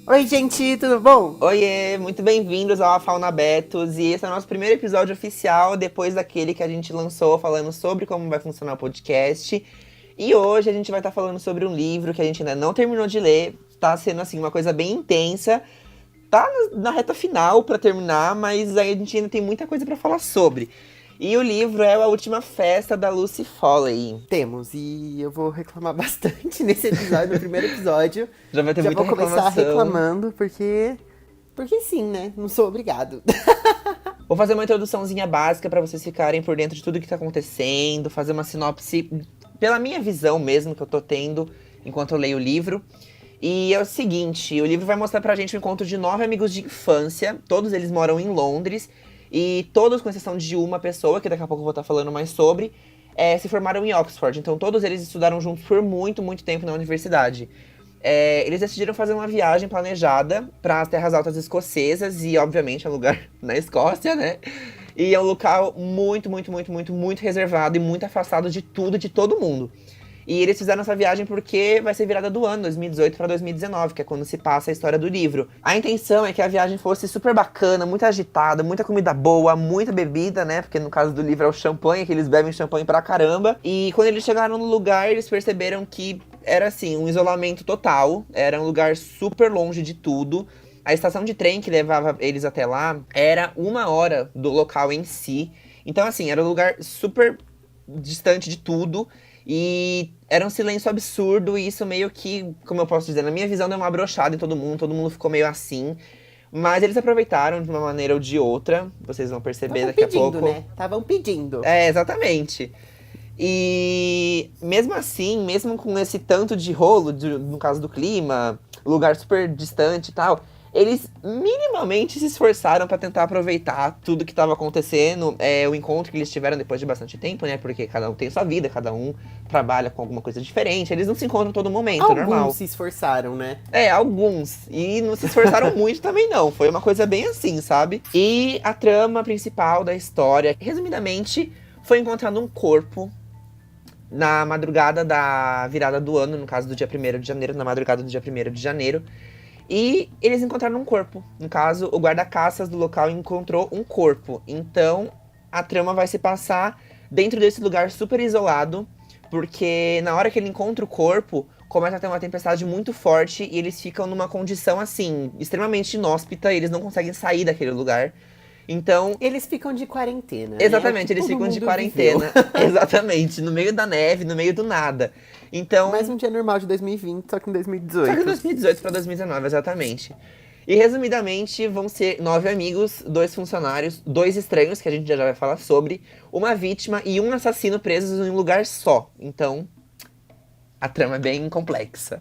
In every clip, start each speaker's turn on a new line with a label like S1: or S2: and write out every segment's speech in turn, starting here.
S1: Oi, gente, tudo bom?
S2: Oiê, muito bem-vindos ao A Fauna Betos. E esse é o nosso primeiro episódio oficial, depois daquele que a gente lançou falando sobre como vai funcionar o podcast. E hoje a gente vai estar falando sobre um livro que a gente ainda não terminou de ler. Tá sendo, assim, uma coisa bem intensa. Tá na reta final pra terminar, mas aí a gente ainda tem muita coisa pra falar sobre. E o livro é A Última Festa, da Lucy Foley.
S1: Temos, e eu vou reclamar bastante nesse episódio, no primeiro episódio.
S2: Já vai ter
S1: Já
S2: muita
S1: vou começar
S2: reclamação.
S1: reclamando, porque... Porque sim, né? Não sou obrigado.
S2: Vou fazer uma introduçãozinha básica pra vocês ficarem por dentro de tudo que tá acontecendo, fazer uma sinopse pela minha visão mesmo que eu tô tendo enquanto eu leio o livro. E é o seguinte, o livro vai mostrar pra gente o encontro de 9 amigos de infância, todos eles moram em Londres, e todos, com exceção de uma pessoa, que daqui a pouco eu vou estar falando mais sobre, se formaram em Oxford. Então todos eles estudaram juntos por muito, muito tempo na universidade. Eles decidiram fazer uma viagem planejada para as terras altas escocesas e, obviamente, é um lugar na Escócia, né? E é um local muito, muito, muito, muito, muito reservado e muito afastado de tudo, de todo mundo. E eles fizeram essa viagem porque vai ser virada do ano, 2018 para 2019, que é quando se passa a história do livro. A intenção é que a viagem fosse super bacana, muito agitada, muita comida boa, muita bebida, né? Porque no caso do livro é o champanhe, que eles bebem champanhe pra caramba. E quando eles chegaram no lugar, eles perceberam que era assim, um isolamento total, era um lugar super longe de tudo. A estação de trem que levava eles até lá era 1 hora do local em si. Então, assim, era um lugar super distante de tudo. E era um silêncio absurdo, e isso meio que, como eu posso dizer, na minha visão deu uma broxada em todo mundo ficou meio assim. Mas eles aproveitaram de uma maneira ou de outra, vocês vão perceber
S1: Estavam
S2: daqui a
S1: pedindo,
S2: pouco.
S1: né? Estavam pedindo.
S2: Exatamente. E mesmo assim, mesmo com esse tanto de rolo, no caso do clima, lugar super distante e tal, eles minimamente se esforçaram pra tentar aproveitar tudo que estava acontecendo, o encontro que eles tiveram depois de bastante tempo, né? Porque cada um tem sua vida, cada um trabalha com alguma coisa diferente, eles não se encontram todo momento, normal.
S1: Alguns se esforçaram, né?
S2: Alguns. E não se esforçaram muito também, não. Foi uma coisa bem assim, sabe? E a trama principal da história, resumidamente, foi encontrado um corpo na madrugada da virada do ano, no caso do dia 1º de janeiro, na madrugada do dia 1º de janeiro. E eles encontraram um corpo. No caso, o guarda-caças do local encontrou um corpo. Então, a trama vai se passar dentro desse lugar super isolado, porque na hora que ele encontra o corpo, começa a ter uma tempestade muito forte e eles ficam numa condição, assim, extremamente inóspita, e eles não conseguem sair daquele lugar. Então,
S1: Eles ficam de quarentena,
S2: exatamente,
S1: né? É o
S2: eles
S1: que todo
S2: ficam de
S1: mundo
S2: quarentena.
S1: viveu.
S2: Exatamente, no meio da neve, no meio do nada. Então,
S1: Mais um dia normal de 2020, só que em
S2: só que
S1: 2018.
S2: 2018 para 2019, exatamente. E resumidamente, vão ser 9 amigos, 2 funcionários, 2 estranhos, que a gente já vai falar sobre, uma vítima e um assassino presos em um lugar só. Então, a trama é bem complexa.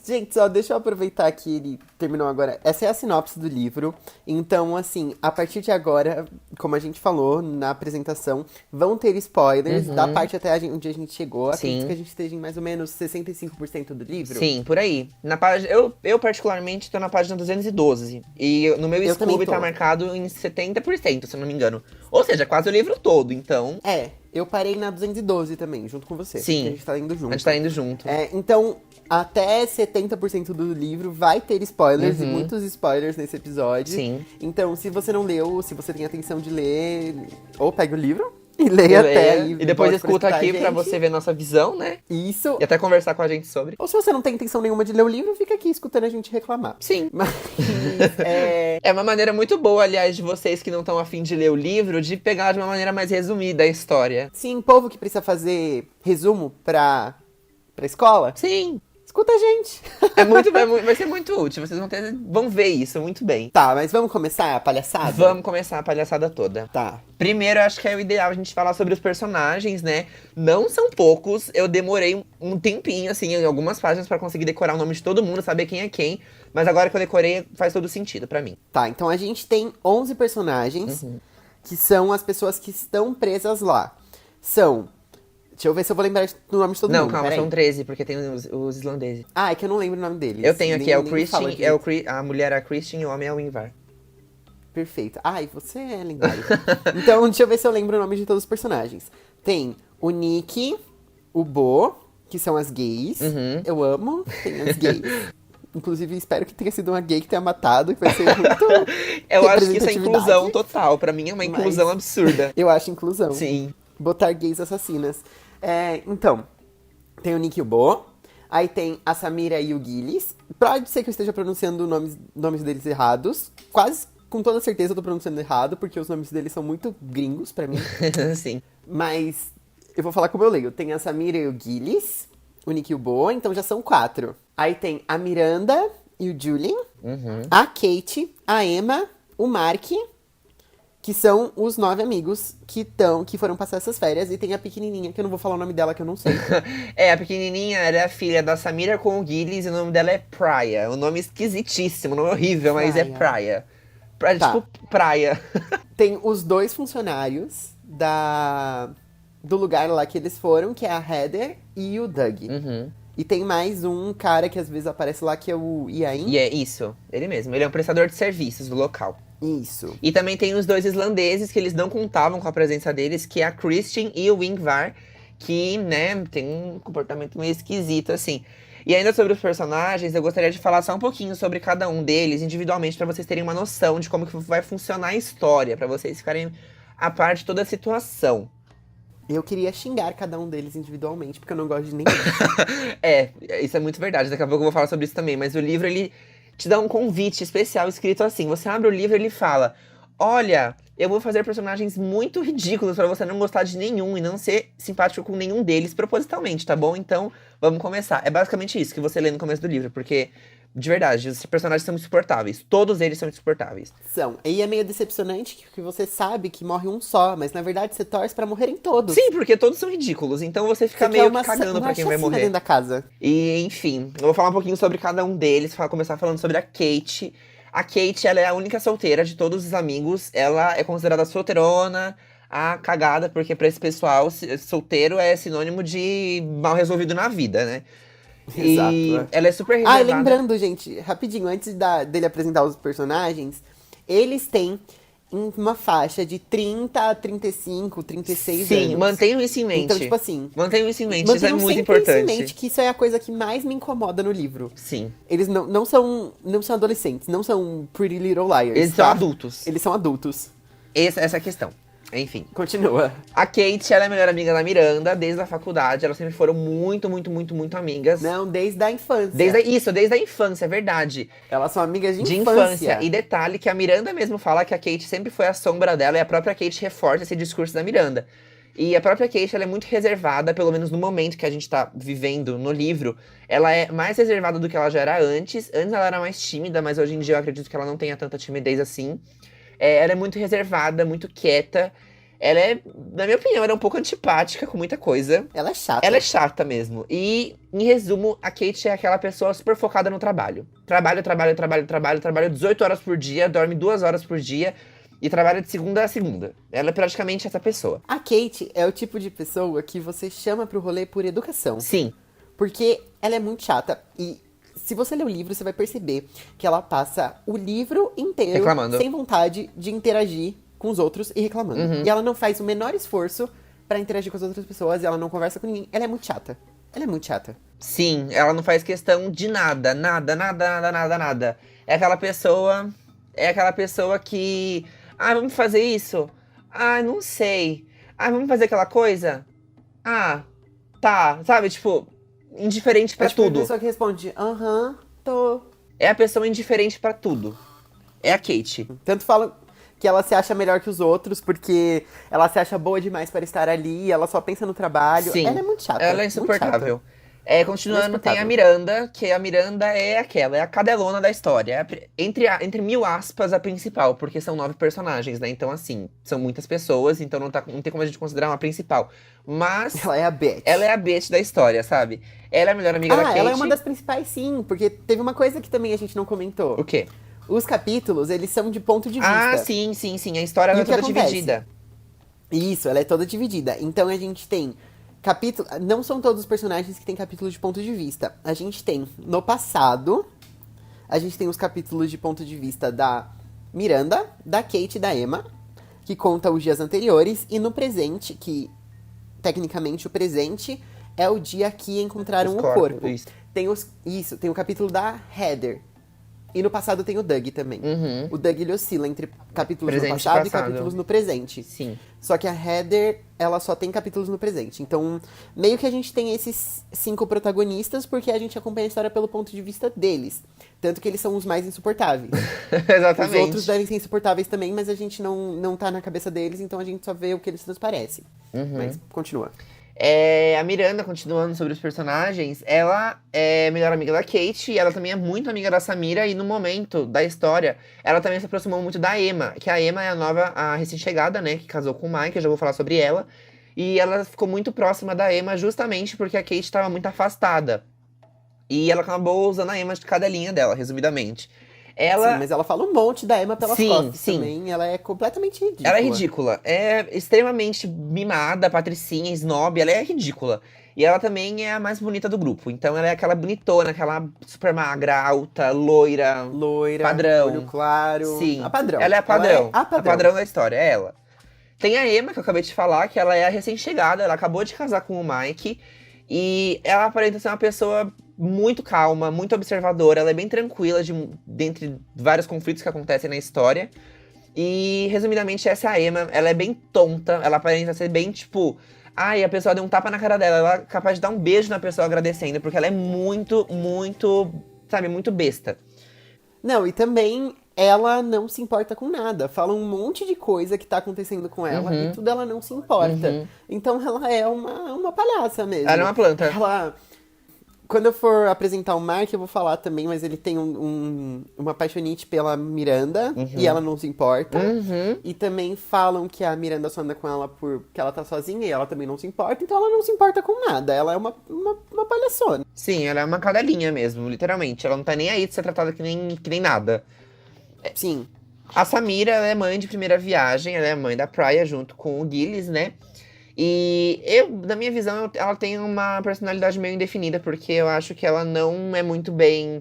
S1: Gente, só deixa eu aproveitar que ele terminou agora. Essa é a sinopse do livro. Então, assim, a partir de agora, como a gente falou na apresentação, vão ter spoilers da parte até onde a gente chegou. Acredito
S2: Sim.
S1: que a gente esteja em mais ou menos 65% do livro.
S2: Sim, por aí. Na página, eu particularmente tô na página 212. E no meu
S1: Eu também
S2: Scooby
S1: tô.
S2: tá marcado em 70%, se eu não me engano. Ou seja, quase o livro todo, então.
S1: É, eu parei na 212 também, junto com você.
S2: Sim.
S1: A gente tá indo junto.
S2: A gente tá indo junto.
S1: Então, até 70% do livro vai ter spoilers, e muitos spoilers nesse episódio.
S2: Sim.
S1: Então, se você não leu, se você tem a intenção de ler, ou pega o livro e leia até aí.
S2: E depois
S1: volte
S2: escuta
S1: escutar a
S2: aqui pra
S1: gente.
S2: você ver nossa visão, né?
S1: Isso.
S2: E até conversar com a gente sobre.
S1: Ou se você não tem intenção nenhuma de ler o livro, fica aqui escutando a gente reclamar.
S2: Sim.
S1: Mas,
S2: É uma maneira muito boa, aliás, de vocês que não estão afim de ler o livro, de pegar de uma maneira mais resumida a história.
S1: sim, povo que precisa fazer resumo pra escola,
S2: Sim.
S1: escuta a gente.
S2: Vai ser muito útil. Vocês vão ver isso muito bem.
S1: Tá, mas vamos começar a palhaçada?
S2: Vamos começar a palhaçada toda.
S1: Tá.
S2: Primeiro, acho que é o ideal a gente falar sobre os personagens, né? Não são poucos. Eu demorei um tempinho, assim, em algumas páginas pra conseguir decorar o nome de todo mundo, saber quem é quem. Mas agora que eu decorei, faz todo sentido pra mim.
S1: Tá, então a gente tem 11 personagens, que são as pessoas que estão presas lá. São... Deixa eu ver se eu vou lembrar do nome de todo
S2: Não,
S1: mundo,
S2: calma,
S1: peraí.
S2: são 13, porque tem os islandeses.
S1: Ah, é que eu não lembro o nome deles.
S2: Eu tenho aqui,
S1: Nem-
S2: é o
S1: nem
S2: Christian,
S1: fala direito.
S2: a mulher é a Christian e o homem é o Ingvar.
S1: Perfeito. Ai, você é lendário. Então, deixa eu ver se eu lembro o nome de todos os personagens. Tem o Nick, o Bo, que são as gays. Eu amo, tem as gays. Inclusive, espero que tenha sido uma gay que tenha matado, que vai ser muito
S2: Eu acho que isso é
S1: representatividade.
S2: inclusão total. Pra mim é uma inclusão absurda.
S1: Eu acho inclusão.
S2: Sim.
S1: Botar gays assassinas. Então, tem o Nick e o Bo. Aí tem a Samira e o Gillis. Pode ser que eu esteja pronunciando nomes deles errados. Quase com toda certeza eu tô pronunciando errado, porque os nomes deles são muito gringos pra mim.
S2: Sim.
S1: Mas eu vou falar como eu leio. Tem a Samira e o Gillis, o Nick e o Bo, então já são 4. Aí tem a Miranda e o Julian, a Kate, a Emma, o Mark, que são os 9 amigos que foram passar essas férias. E tem a pequenininha, que eu não vou falar o nome dela, que eu não sei.
S2: A pequenininha, ela é a filha da Samira com o Gillis e o nome dela é Praia. Um nome esquisitíssimo, um nome horrível, mas é Praia.
S1: Tá.
S2: Tipo, praia.
S1: Tem os 2 funcionários do lugar lá que eles foram, que é a Heather e o Doug. E tem mais um cara que às vezes aparece lá, que é o Iain.
S2: E é isso, ele mesmo. Ele é um prestador de serviços do local.
S1: Isso.
S2: E também tem os 2 islandeses que eles não contavam com a presença deles, que é a Christian e o Ingvar, que, né, tem um comportamento meio esquisito, assim. E ainda sobre os personagens, eu gostaria de falar só um pouquinho sobre cada um deles individualmente, pra vocês terem uma noção de como que vai funcionar a história, pra vocês ficarem a par de toda a situação.
S1: Eu queria xingar cada um deles individualmente, porque eu não gosto de nenhum.
S2: Isso é muito verdade. Daqui a pouco eu vou falar sobre isso também. Mas o livro, ele te dá um convite especial escrito assim. Você abre o livro e ele fala: olha, eu vou fazer personagens muito ridículos pra você não gostar de nenhum e não ser simpático com nenhum deles propositalmente, tá bom? Então, vamos começar. É basicamente isso que você lê no começo do livro, porque, de verdade, os personagens são insuportáveis. Todos eles são insuportáveis.
S1: São. E é meio decepcionante que você sabe que morre um só, mas na verdade você torce pra morrerem todos.
S2: Sim, porque todos são ridículos. Então você fica meio que cagando pra quem vai morrer.
S1: Dentro da casa.
S2: E, enfim, eu vou falar um pouquinho sobre cada um deles. Começar falando sobre a Kate. A Kate, ela é a única solteira de todos os amigos. Ela é considerada solteirona, a cagada, porque pra esse pessoal, solteiro é sinônimo de mal resolvido na vida, né?
S1: Exato.
S2: E ela é super reservada.
S1: Lembrando, gente, rapidinho, antes dele apresentar os personagens, eles têm uma faixa de 30 a 35, 36 anos.
S2: Sim, mantenham isso em mente.
S1: Então, tipo assim...
S2: Mantenham isso em mente, isso é muito importante.
S1: Mantenham em mente que isso é a coisa que mais me incomoda no livro.
S2: Sim.
S1: Eles não são adolescentes, não são Pretty Little Liars,
S2: Eles são adultos.
S1: Eles são adultos.
S2: Essa é a questão. Enfim.
S1: Continua.
S2: A Kate, ela é a melhor amiga da Miranda desde a faculdade. Elas sempre foram muito, muito, muito, muito amigas.
S1: Não, desde a infância.
S2: Desde a infância, é verdade.
S1: Elas são amigas de infância.
S2: E detalhe que a Miranda mesmo fala que a Kate sempre foi a sombra dela. E a própria Kate reforça esse discurso da Miranda. E a própria Kate, ela é muito reservada, pelo menos no momento que a gente tá vivendo no livro. Ela é mais reservada do que ela já era antes. Antes ela era mais tímida, mas hoje em dia eu acredito que ela não tenha tanta timidez assim. Ela é muito reservada, muito quieta. Ela é, na minha opinião, ela é um pouco antipática com muita coisa.
S1: Ela é chata.
S2: Ela é chata mesmo. E, em resumo, a Kate é aquela pessoa super focada no trabalho. Trabalha 18 horas por dia, dorme 2 horas por dia e trabalha de segunda a segunda. Ela é praticamente essa pessoa.
S1: A Kate é o tipo de pessoa que você chama pro rolê por educação.
S2: Sim.
S1: Porque ela é muito chata e... Se você ler o livro, você vai perceber que ela passa o livro inteiro
S2: reclamando,
S1: sem vontade de interagir com os outros e reclamando. E ela não faz o menor esforço pra interagir com as outras pessoas, e ela não conversa com ninguém. Ela é muito chata. Ela é muito chata.
S2: Sim, ela não faz questão de nada. Nada. É aquela pessoa que... Ah, vamos fazer isso? Ah, não sei. Ah, vamos fazer aquela coisa? Ah, tá. Sabe, tipo... indiferente pra tudo.
S1: É a pessoa que responde, tô.
S2: É a pessoa indiferente pra tudo. É a Kate.
S1: Tanto falam que ela se acha melhor que os outros, porque ela se acha boa demais para estar ali, ela só pensa no trabalho.
S2: Sim,
S1: ela é muito chata.
S2: Ela é insuportável. Continuando, tem a Miranda, que a Miranda é a cadelona da história. Entre mil aspas, a principal, porque são 9 personagens, né? Então, assim, são muitas pessoas, então não tem como a gente considerar uma principal. Mas...
S1: ela é a Beth.
S2: Ela é a Beth da história, sabe? Ela é a melhor amiga da Kate.
S1: Ela é uma das principais, sim, porque teve uma coisa que também a gente não comentou.
S2: O quê?
S1: Os capítulos, eles são de ponto de vista.
S2: Ah, sim. A história é toda dividida.
S1: Isso, ela é toda dividida. Então a gente tem capítulo... Não são todos os personagens que têm capítulos de ponto de vista. A gente tem, no passado, a gente tem os capítulos de ponto de vista da Miranda, da Kate e da Emma, que conta os dias anteriores. E no presente, que tecnicamente o presente é o dia que encontraram
S2: Os
S1: o
S2: corpos,
S1: corpo.
S2: isso.
S1: Tem o capítulo da Heather. E no passado tem o Doug também.
S2: Uhum.
S1: O Doug, ele oscila entre capítulos
S2: Presente
S1: no
S2: e
S1: passado e
S2: passado.
S1: capítulos no presente.
S2: Sim.
S1: Só que a Heather, ela só tem capítulos no presente. Então, meio que a gente tem esses 5 protagonistas, porque a gente acompanha a história pelo ponto de vista deles. Tanto que eles são os mais insuportáveis.
S2: Exatamente.
S1: Os outros devem ser insuportáveis também, mas a gente não tá na cabeça deles, então a gente só vê o que eles transparecem. Mas, continua.
S2: A Miranda, continuando sobre os personagens, ela é melhor amiga da Kate e ela também é muito amiga da Samira. E no momento da história, ela também se aproximou muito da Emma, que a Emma é a recém-chegada, né, que casou com o Mike, eu já vou falar sobre ela. E ela ficou muito próxima da Emma justamente porque a Kate estava muito afastada. E ela acabou usando a Emma de cadelinha dela, resumidamente.
S1: Sim, mas ela fala um monte da Emma pelas
S2: Sim,
S1: costas
S2: sim.
S1: também. Ela é completamente ridícula.
S2: Ela é ridícula. É extremamente mimada, patricinha, snob. Ela é ridícula. E ela também é a mais bonita do grupo. Então ela é aquela bonitona, aquela super magra, alta, loira.
S1: Loira,
S2: Padrão.
S1: olho claro.
S2: Sim.
S1: A padrão.
S2: Ela é a padrão.
S1: A
S2: A
S1: padrão.
S2: padrão da história, é ela. Tem a Emma, que eu acabei de falar, que ela é a recém-chegada. Ela acabou de casar com o Mike. E ela aparenta ser uma pessoa muito calma, muito observadora. Ela é bem tranquila dentre vários conflitos que acontecem na história. E, resumidamente, essa é a Emma. Ela é bem tonta. Ela aparenta ser bem, tipo... Ai, a pessoa deu um tapa na cara dela. Ela é capaz de dar um beijo na pessoa agradecendo. Porque ela é muito, muito... Sabe, muito besta.
S1: Não, e também ela não se importa com nada. Fala um monte de coisa que tá acontecendo com ela e tudo ela não se importa. Então ela é uma palhaça mesmo.
S2: Ela é uma planta.
S1: Ela... Quando eu for apresentar o Mark, eu vou falar também, mas ele tem uma paixonite pela Miranda e ela não se importa. E também falam que a Miranda só anda com ela porque ela tá sozinha e ela também não se importa, então ela não se importa com nada. Ela é uma palhaçona.
S2: Sim, ela é uma cadelinha mesmo, literalmente. Ela não tá nem aí de ser tratada que nem nada.
S1: Sim.
S2: A Samira, ela é mãe de primeira viagem, ela é mãe da Praia junto com o Gillis, né? E na minha visão, ela tem uma personalidade meio indefinida, porque eu acho que ela não é muito bem,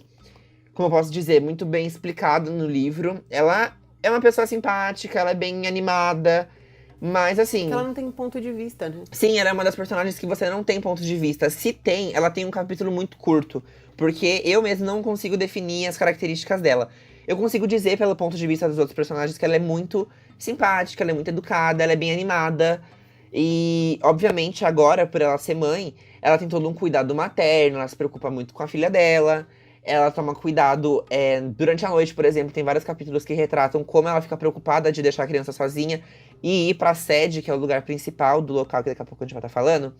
S2: como eu posso dizer, muito bem explicada no livro. Ela é uma pessoa simpática, ela é bem animada, mas assim...
S1: Porque ela não tem ponto de vista, né?
S2: Sim, ela é uma das personagens que você não tem ponto de vista. Se tem, ela tem um capítulo muito curto, porque eu mesmo não consigo definir as características dela. Eu consigo dizer, pelo ponto de vista dos outros personagens, que ela é muito simpática, ela é muito educada, ela é bem animada. E, obviamente, agora, por ela ser mãe, ela tem todo um cuidado materno, ela se preocupa muito com a filha dela. Ela toma cuidado durante a noite, por exemplo, tem vários capítulos que retratam como ela fica preocupada de deixar a criança sozinha e ir pra sede, que é o lugar principal do local que daqui a pouco a gente vai estar falando,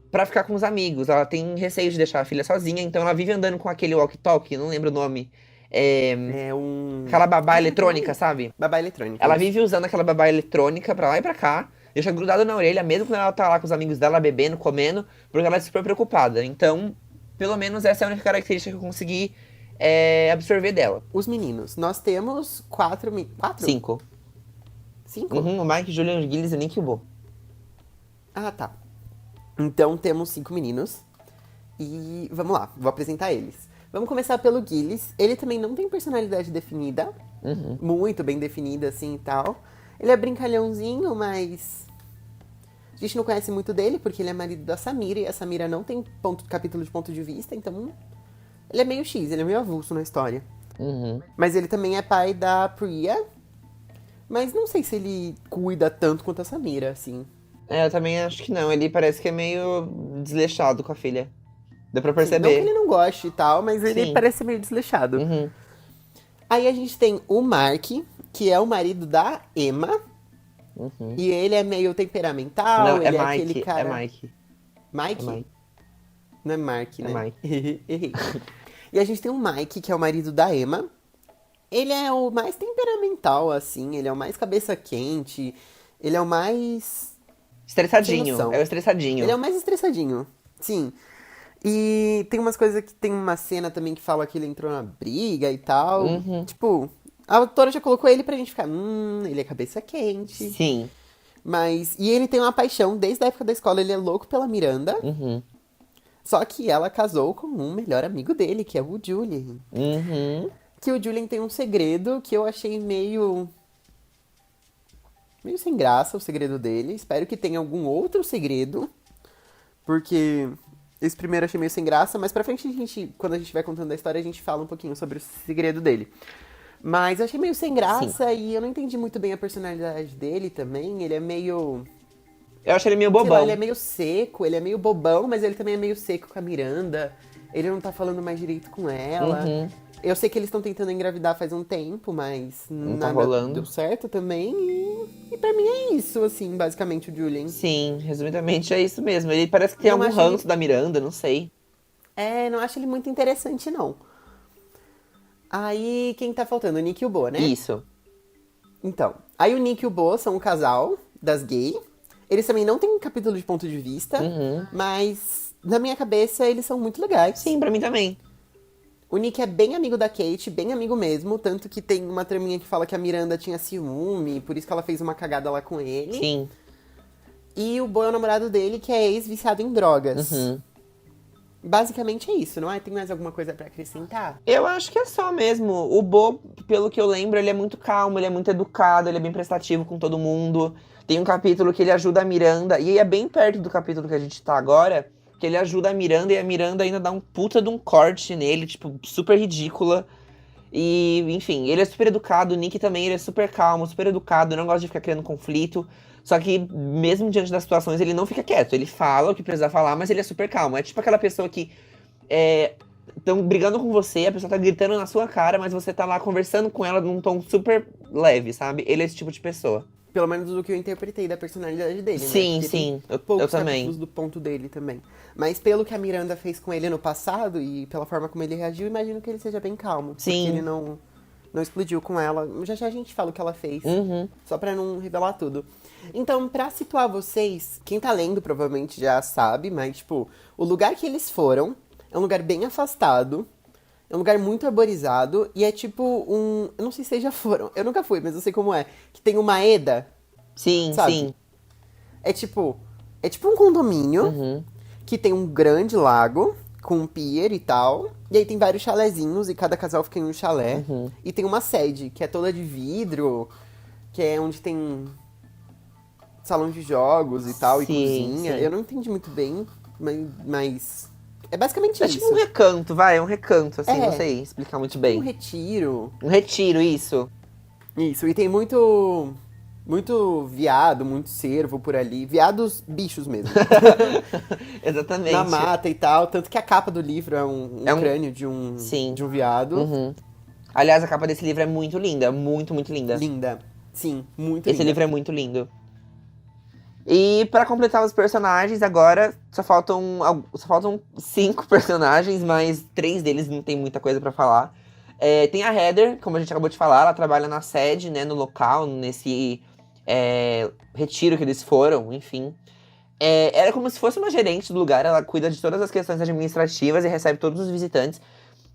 S2: pra ficar com os amigos. Ela tem receio de deixar a filha sozinha, então ela vive andando com aquele walkie-talkie, não lembro o nome. Aquela babá eletrônica, sabe?
S1: Babá eletrônica.
S2: Ela vive usando aquela babá eletrônica pra lá e pra cá, deixa grudado na orelha, mesmo quando ela tá lá com os amigos dela, bebendo, comendo, porque ela é super preocupada. Então, pelo menos essa é a única característica que eu consegui absorver dela.
S1: Os meninos. Nós temos 4...
S2: 5.
S1: 5?
S2: O Mike, Julian, Gillis e Nick e o Bo.
S1: Ah, tá. Então temos 5 meninos. E vamos lá, vou apresentar eles. Vamos começar pelo Gillis. Ele também não tem personalidade definida. Muito bem definida, assim, e tal. Ele é brincalhãozinho, mas... a gente não conhece muito dele, porque ele é marido da Samira. E a Samira não tem capítulo de ponto de vista, então... ele é meio X, ele é meio avulso na história. Mas ele também é pai da Priya. Mas não sei se ele cuida tanto quanto a Samira, assim.
S2: Eu também acho que não. Ele parece que é meio desleixado com a filha. Deu pra
S1: Sim,
S2: perceber.
S1: não que ele não goste e tal, mas ele
S2: Sim.
S1: parece meio desleixado. Aí a gente tem o Mark, que é o marido da Emma. E ele é meio temperamental.
S2: Não,
S1: ele
S2: é
S1: aquele
S2: Mike.
S1: cara...
S2: É Mike.
S1: Mike?
S2: É Mike.
S1: Não é Mark, né?
S2: É Mike.
S1: Errei. E a gente tem o Mike, que é o marido da Emma. Ele é o mais temperamental, assim. Ele é o mais cabeça quente. Ele é o mais... sem
S2: Estressadinho.
S1: noção.
S2: É o estressadinho.
S1: Ele é o mais estressadinho. Sim. E tem umas coisas que tem uma cena também que fala que ele entrou na briga e tal. Tipo, a autora já colocou ele pra gente ficar, ele é cabeça quente.
S2: Sim.
S1: Mas, e ele tem uma paixão, desde a época da escola, ele é louco pela Miranda. Só que ela casou com um melhor amigo dele, que é o Julian. Que o Julian tem um segredo que eu achei meio sem graça, o segredo dele. Espero que tenha algum outro segredo. Porque esse primeiro eu achei meio sem graça, mas pra frente, quando a gente vai contando a história, a gente fala um pouquinho sobre o segredo dele. Mas eu achei meio sem graça e eu não entendi muito bem a personalidade dele também. Ele é meio...
S2: Eu acho ele meio
S1: sei lá,
S2: bobão.
S1: ele é meio seco, ele é meio bobão, mas ele também é meio seco com a Miranda. Ele não tá falando mais direito com ela. Eu sei que eles estão tentando engravidar faz um tempo, mas
S2: Não tá
S1: nada
S2: rolando.
S1: deu certo também. E pra mim é isso, assim, basicamente, o Julian.
S2: Sim, resumidamente é isso mesmo. Ele parece que tem
S1: Não
S2: algum
S1: acho
S2: ranço
S1: ele-
S2: da Miranda, não sei.
S1: Não acho ele muito interessante, não. Aí, quem tá faltando? O Nick e o Bo, né?
S2: Isso.
S1: Então, aí o Nick e o Bo são um casal das gay. Eles também não têm um capítulo de ponto de vista, mas na minha cabeça eles são muito legais.
S2: Sim, pra mim também.
S1: O Nick é bem amigo da Kate, bem amigo mesmo, tanto que tem uma traminha que fala que a Miranda tinha ciúme, por isso que ela fez uma cagada lá com ele.
S2: Sim.
S1: E o Bo é o namorado dele, que é ex-viciado em drogas. Basicamente é isso, não é? Tem mais alguma coisa pra acrescentar?
S2: Eu acho que é só mesmo. O Bo, pelo que eu lembro, ele é muito calmo, ele é muito educado, ele é bem prestativo com todo mundo. Tem um capítulo que ele ajuda a Miranda, e é bem perto do capítulo que a gente tá agora, que ele ajuda a Miranda e a Miranda ainda dá um puta de um corte nele, tipo, super ridícula. E, enfim, ele é super educado, o Nick também, ele é super calmo, super educado, não gosta de ficar criando conflito. Só que, mesmo diante das situações, ele não fica quieto. Ele fala o que precisa falar, mas ele é super calmo. É tipo aquela pessoa que estão brigando com você, a pessoa tá gritando na sua cara, mas você tá lá conversando com ela num tom super leve, sabe? Ele é esse tipo de pessoa.
S1: Pelo menos do que eu interpretei da personalidade dele, né?
S2: Sim,
S1: Porque
S2: sim,
S1: tem
S2: eu
S1: poucos
S2: também.
S1: capítulos do ponto dele também. Mas pelo que a Miranda fez com ele no passado e pela forma como ele reagiu, imagino que ele seja bem calmo.
S2: Sim.
S1: Porque ele não explodiu com ela. Já já a gente fala o que ela fez. Só pra não revelar tudo. Então, pra situar vocês, quem tá lendo provavelmente já sabe, mas, tipo, o lugar que eles foram é um lugar bem afastado. É um lugar muito arborizado e é tipo um... Eu não sei se vocês já foram. Eu nunca fui, mas eu sei como é. Que tem uma Eda,
S2: Sim,
S1: sabe?
S2: sim.
S1: É tipo um condomínio que tem um grande lago com um pier e tal. E aí tem vários chalezinhos e cada casal fica em um chalé. E tem uma sede que é toda de vidro, que é onde tem salão de jogos e tal, e
S2: Sim,
S1: cozinha.
S2: sim.
S1: Eu não entendi muito bem, mas é basicamente
S2: É
S1: isso.
S2: tipo um recanto, vai, é um recanto, assim,
S1: É.
S2: não sei explicar muito
S1: Um
S2: bem.
S1: retiro.
S2: Um retiro, isso.
S1: Isso, e tem muito viado, muito cervo por ali. Viados bichos mesmo.
S2: Exatamente.
S1: Na mata e tal. Tanto que a capa do livro é um
S2: É um-
S1: crânio de um,
S2: Sim.
S1: de um viado.
S2: Aliás, a capa desse livro é muito linda, muito, muito linda.
S1: Linda. Sim, muito
S2: Esse
S1: linda.
S2: livro é muito lindo. E pra completar os personagens, agora só faltam 5 personagens, mas 3 deles não tem muita coisa pra falar. Tem a Heather, como a gente acabou de falar, ela trabalha na sede, né, no local, nesse retiro que eles foram, enfim. Ela é como se fosse uma gerente do lugar, ela cuida de todas as questões administrativas e recebe todos os visitantes.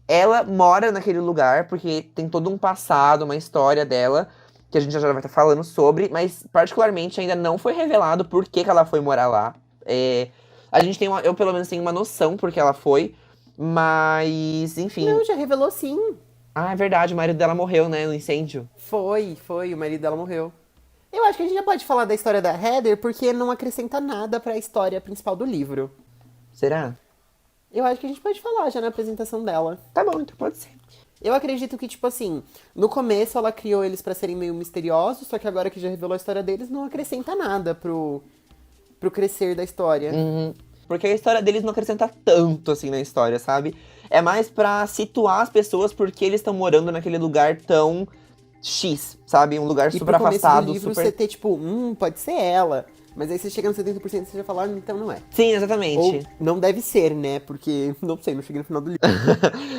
S2: Ela mora naquele lugar porque tem todo um passado, uma história dela, que a gente já vai estar falando sobre, mas particularmente ainda não foi revelado por que ela foi morar lá. A gente tem eu pelo menos tenho uma noção por que ela foi, mas enfim.
S1: Não, já revelou sim.
S2: Ah, é verdade, o marido dela morreu, né, no incêndio.
S1: Foi, o marido dela morreu. Eu acho que a gente já pode falar da história da Heather, porque não acrescenta nada pra história principal do livro.
S2: Será?
S1: Eu acho que a gente pode falar já na apresentação dela.
S2: Tá bom, então pode ser.
S1: Eu acredito que, tipo assim, no começo ela criou eles pra serem meio misteriosos, só que agora que já revelou a história deles, não acrescenta nada pro crescer da história.
S2: Porque a história deles não acrescenta tanto assim na história, sabe? É mais pra situar as pessoas porque eles estão morando naquele lugar tão X, sabe? Um lugar
S1: E
S2: super
S1: pro começo
S2: afastado,
S1: do livro
S2: super...
S1: você ter, tipo, pode ser ela. Mas aí você chega no 70% e você já fala, então não é.
S2: Sim, exatamente.
S1: Ou não deve ser, né? Porque, não sei, não cheguei no final do livro.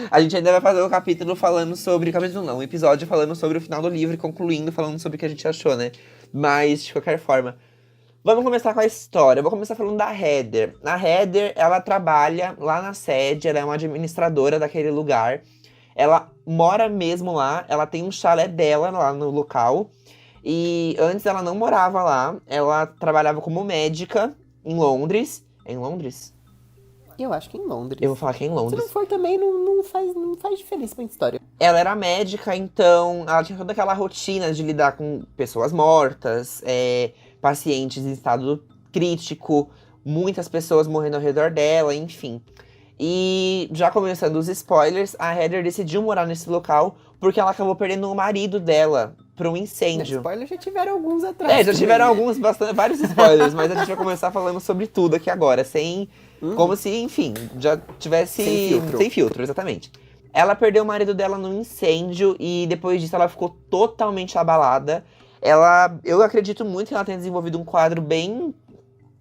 S2: A gente ainda vai fazer um capítulo falando sobre... Capítulo não, um episódio falando sobre o final do livro e concluindo falando sobre o que a gente achou, né? Mas, de qualquer forma... Vamos começar com a história. Eu vou começar falando da Heather. A Heather, ela trabalha lá na sede, ela é uma administradora daquele lugar. Ela mora mesmo lá, ela tem um chalé dela lá no local. E antes ela não morava lá, ela trabalhava como médica em Londres. É em Londres?
S1: Eu acho que em Londres.
S2: Eu vou falar que é em
S1: Se
S2: Londres.
S1: não for também, não faz diferença pra história.
S2: Ela era médica, então ela tinha toda aquela rotina de lidar com pessoas mortas, pacientes em estado crítico, muitas pessoas morrendo ao redor dela, enfim. E já começando os spoilers, a Heather decidiu morar nesse local porque ela acabou perdendo o marido dela pra um incêndio.
S1: Spoilers já tiveram alguns atrás.
S2: Já
S1: também,
S2: tiveram
S1: né?
S2: vários spoilers, mas a gente vai começar falando sobre tudo aqui agora, sem. Como se, enfim, já tivesse.
S1: Sem
S2: filtro, exatamente. Ela perdeu o marido dela num incêndio e depois disso ela ficou totalmente abalada. Eu acredito muito que ela tenha desenvolvido um quadro bem,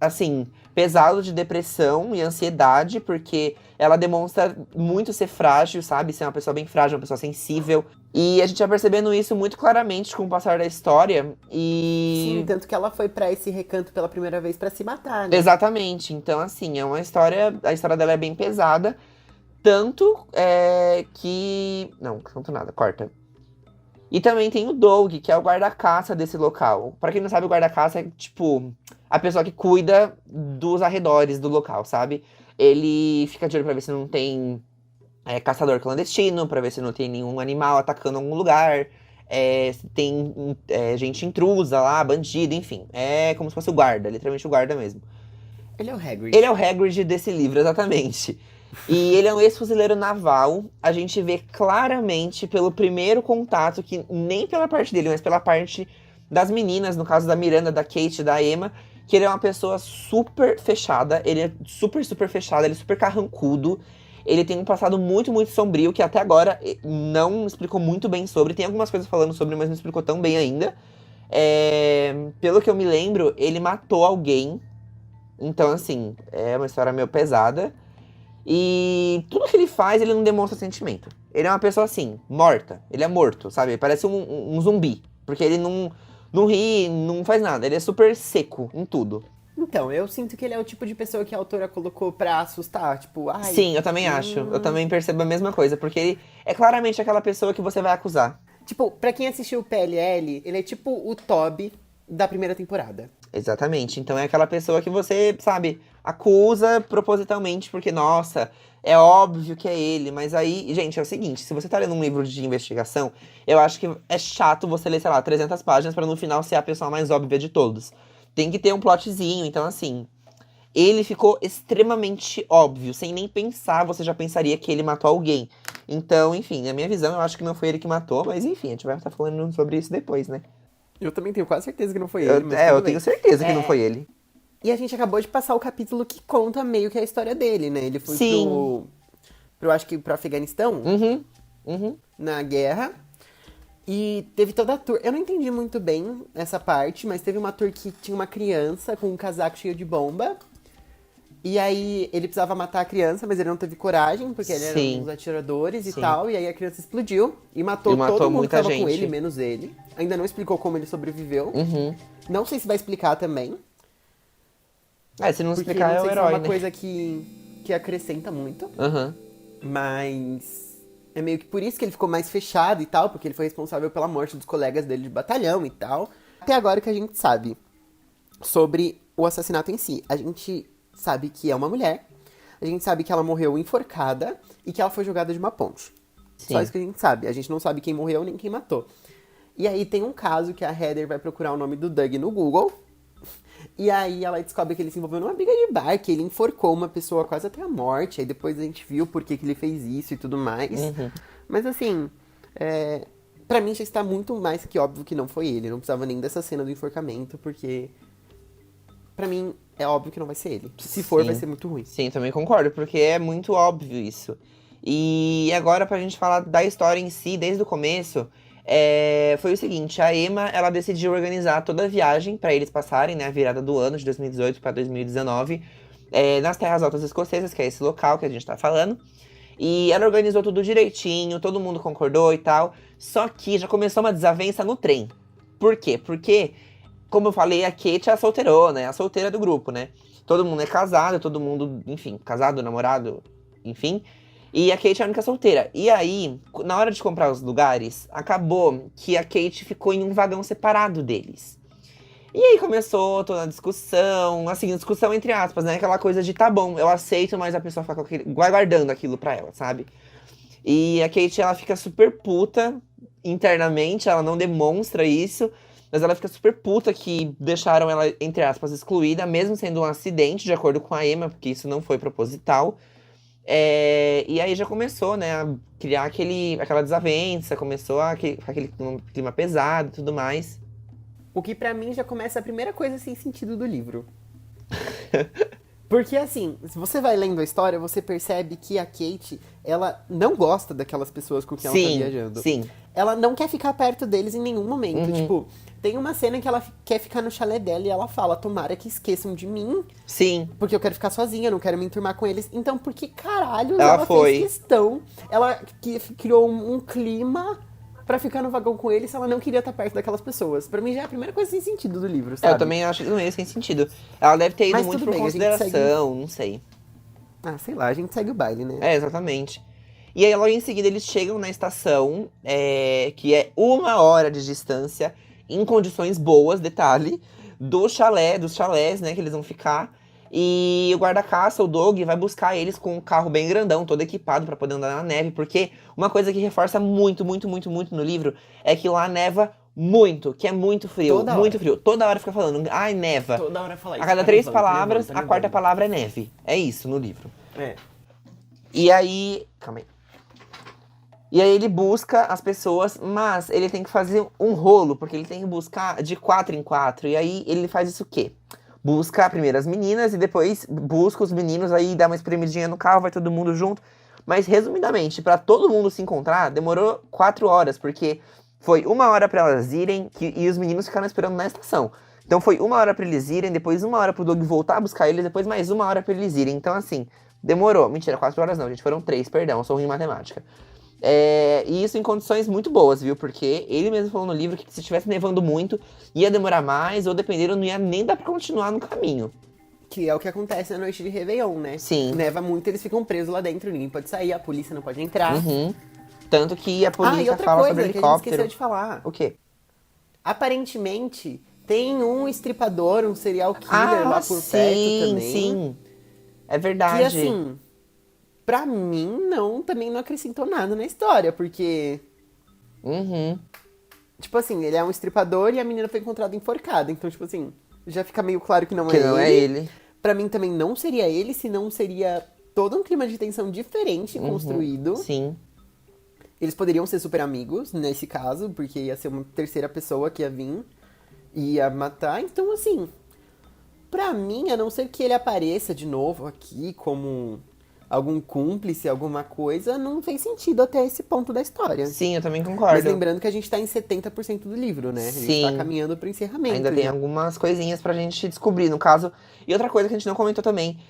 S2: assim, pesado de depressão e ansiedade, porque ela demonstra muito ser frágil, sabe? Ser uma pessoa bem frágil, uma pessoa sensível. E a gente vai percebendo isso muito claramente com o passar da história. E.
S1: Sim, tanto que ela foi pra esse recanto pela primeira vez pra se matar, né?
S2: Exatamente. Então, assim, é uma história. A história dela é bem pesada. Tanto que. Não, tanto nada, corta. E também tem o Doug, que é o guarda-caça desse local. Pra quem não sabe, o guarda-caça é, tipo, a pessoa que cuida dos arredores do local, sabe? Ele fica de olho pra ver se não tem caçador clandestino, pra ver se não tem nenhum animal atacando algum lugar. Se tem gente intrusa lá, bandido, enfim. É como se fosse o guarda, literalmente o guarda mesmo.
S1: Ele é o Hagrid.
S2: Ele é o Hagrid desse livro, exatamente. E ele é um ex-fuzileiro naval. A gente vê claramente pelo primeiro contato, que nem pela parte dele, mas pela parte das meninas, no caso da Miranda, da Kate e da Emma, que ele é uma pessoa super fechada. Ele é super, super fechado, ele é super carrancudo. Ele tem um passado muito, muito sombrio, que até agora não explicou muito bem sobre. Tem algumas coisas falando sobre, mas não explicou tão bem ainda. Pelo que eu me lembro, ele matou alguém. Então, assim, é uma história meio pesada. E tudo que ele faz, ele não demonstra sentimento. Ele é uma pessoa assim, morta. Ele é morto, sabe? Parece um zumbi. Porque ele não ri, não faz nada. Ele é super seco em tudo.
S1: Então, eu sinto que ele é o tipo de pessoa que a autora colocou pra assustar. Tipo, ai...
S2: Sim, eu também acho. Eu também percebo a mesma coisa. Porque ele é claramente aquela pessoa que você vai acusar.
S1: Tipo, pra quem assistiu o PLL, ele é tipo o Toby da primeira temporada.
S2: Exatamente. Então é aquela pessoa que você, sabe, acusa propositalmente, porque, nossa, é óbvio que é ele. Mas aí, gente, é o seguinte, se você tá lendo um livro de investigação, eu acho que é chato você ler, sei lá, 300 páginas pra no final ser a pessoa mais óbvia de todos. Tem que ter um plotzinho, então assim, ele ficou extremamente óbvio, sem nem pensar, você já pensaria que ele matou alguém. Então, enfim, na minha visão, eu acho que não foi ele que matou, mas enfim, a gente vai estar falando sobre isso depois, né?
S1: Eu também tenho quase certeza que não foi ele, mas
S2: eu
S1: tudo bem.
S2: tenho certeza que não foi ele.
S1: E a gente acabou de passar o capítulo que conta meio que a história dele, né? Ele foi
S2: Sim.
S1: acho que pro Afeganistão, na guerra. E teve toda a tour. Eu não entendi muito bem essa parte, mas teve uma tour que tinha uma criança com um casaco cheio de bomba. E aí ele precisava matar a criança, mas ele não teve coragem, porque ele era um dos atiradores e tal. E aí a criança explodiu e matou todo mundo que tava com ele, menos ele. Ainda não explicou como ele sobreviveu. Não sei se vai explicar também.
S2: Se não
S1: Porque
S2: explicar,
S1: não
S2: é o
S1: sei se
S2: herói,
S1: é uma
S2: né?
S1: coisa que acrescenta muito. Mas é meio que por isso que ele ficou mais fechado e tal, porque ele foi responsável pela morte dos colegas dele de batalhão e tal. Até agora que a gente sabe sobre o assassinato em si. A gente sabe que é uma mulher, a gente sabe que ela morreu enforcada e que ela foi jogada de uma ponte.
S2: Sim.
S1: Só isso que a gente sabe. A gente não sabe quem morreu nem quem matou. E aí tem um caso que a Heather vai procurar o nome do Doug no Google. E aí ela descobre que ele se envolveu numa briga de bar, que ele enforcou uma pessoa quase até a morte. Aí depois a gente viu por que ele fez isso e tudo mais. Mas assim, pra mim já está muito mais que óbvio que não foi ele. Não precisava nem dessa cena do enforcamento, porque pra mim é óbvio que não vai ser ele. Se for, vai ser muito ruim.
S2: Sim, também concordo, porque é muito óbvio isso. E agora pra gente falar da história em si, desde o começo, foi o seguinte, a Emma, ela decidiu organizar toda a viagem pra eles passarem, né, a virada do ano de 2018 pra 2019, nas Terras Altas Escocesas, que é esse local que a gente tá falando. E ela organizou tudo direitinho, todo mundo concordou e tal. Só que já começou uma desavença no trem. Por quê? Porque, como eu falei, a Kate é a solteirona, é a solteira do grupo, né? Todo mundo é casado, todo mundo, enfim, casado, namorado, enfim. E a Kate é a única solteira. E aí, na hora de comprar os lugares, acabou que a Kate ficou em um vagão separado deles. E aí começou toda a discussão, assim, discussão entre aspas, né? Aquela coisa de, tá bom, eu aceito, mas a pessoa fica guardando aquilo pra ela, sabe? E a Kate, ela fica super puta internamente, ela não demonstra isso. Mas ela fica super puta que deixaram ela, entre aspas, excluída, mesmo sendo um acidente, de acordo com a Emma, porque isso não foi proposital. E aí já começou, né, a criar aquela desavença, começou a ficar aquele clima pesado e tudo mais.
S1: O que pra mim já começa a primeira coisa sem sentido do livro. Porque assim, se você vai lendo a história, você percebe que a Kate, ela não gosta daquelas pessoas com quem ela tá viajando.
S2: Sim.
S1: Ela não quer ficar perto deles em nenhum momento. Tipo, tem uma cena que ela quer ficar no chalé dela e ela fala, tomara que esqueçam de mim.
S2: Sim.
S1: Porque eu quero ficar sozinha, não quero me enturmar com eles. Então, por que caralho
S2: ela
S1: fez questão? Ela criou um clima pra ficar no vagão com eles se ela não queria estar perto daquelas pessoas. Pra mim já é a primeira coisa sem sentido do livro, sabe?
S2: Eu também acho que não é sem sentido. Ela deve ter ido
S1: Mas
S2: muito
S1: tudo
S2: por
S1: bem,
S2: consideração, não sei.
S1: Ah, sei lá, a gente segue o baile, né?
S2: Exatamente. E aí, logo em seguida, eles chegam na estação, que é 1 hora de distância, em condições boas, detalhe, dos chalés, né, que eles vão ficar. E o guarda-caça, o Doug, vai buscar eles com um carro bem grandão, todo equipado pra poder andar na neve. Porque uma coisa que reforça muito, muito, muito, muito no livro é que lá neva muito, que é muito frio.
S1: Toda
S2: muito
S1: hora.
S2: frio. Toda hora fica falando, ai, neva.
S1: Toda hora fala isso.
S2: A cada
S1: tá
S2: 3
S1: nevando, tá
S2: palavras,
S1: nevando, tá
S2: a quarta
S1: nevando.
S2: palavra é neve. É isso no livro.
S1: É.
S2: E aí. Calma aí. E aí ele busca as pessoas, mas ele tem que fazer um rolo, porque ele tem que buscar de 4 em 4. E aí ele faz isso o quê? Busca primeiro as meninas e depois busca os meninos, aí dá uma espremidinha no carro, vai todo mundo junto. Mas resumidamente, pra todo mundo se encontrar, demorou 4 horas, porque foi 1 hora pra elas irem e os meninos ficaram esperando na estação. Então foi 1 hora pra eles irem, depois 1 hora pro Doug voltar a buscar eles, depois mais 1 hora pra eles irem. Então assim, demorou. Mentira, 4 horas não, gente, foram 3, perdão, eu sou ruim em matemática. E isso em condições muito boas, viu? Porque ele mesmo falou no livro que se estivesse nevando muito, ia demorar mais, ou dependendo, não ia nem dar pra continuar no caminho.
S1: Que é o que acontece na noite de Réveillon, né?
S2: Sim.
S1: Neva muito, eles ficam presos lá dentro, ninguém pode sair, a polícia não pode entrar.
S2: Tanto que a
S1: E
S2: polícia
S1: outra
S2: fala
S1: coisa
S2: sobre
S1: que a gente esqueceu
S2: helicóptero.
S1: de falar.
S2: O quê?
S1: Aparentemente, tem um estripador, um serial killer lá por perto também.
S2: Sim. É verdade.
S1: Que assim, pra mim, também não acrescentou nada na história, porque... Tipo assim, ele é um estripador e a menina foi encontrada enforcada. Então, tipo assim, já fica meio claro que não
S2: Que não é ele.
S1: Pra mim também não seria ele, senão seria todo um clima de tensão diferente construído.
S2: Sim.
S1: Eles poderiam ser super amigos, nesse caso, porque ia ser uma terceira pessoa que ia vir e ia matar. Então, assim, pra mim, a não ser que ele apareça de novo aqui como algum cúmplice, alguma coisa, não fez sentido até esse ponto da história.
S2: Sim, eu também concordo.
S1: Mas lembrando que a gente tá em 70% do livro, né? A gente
S2: Sim.
S1: tá caminhando pro encerramento.
S2: Ainda tem algumas coisinhas pra gente descobrir, no caso. E outra coisa que a gente não comentou também.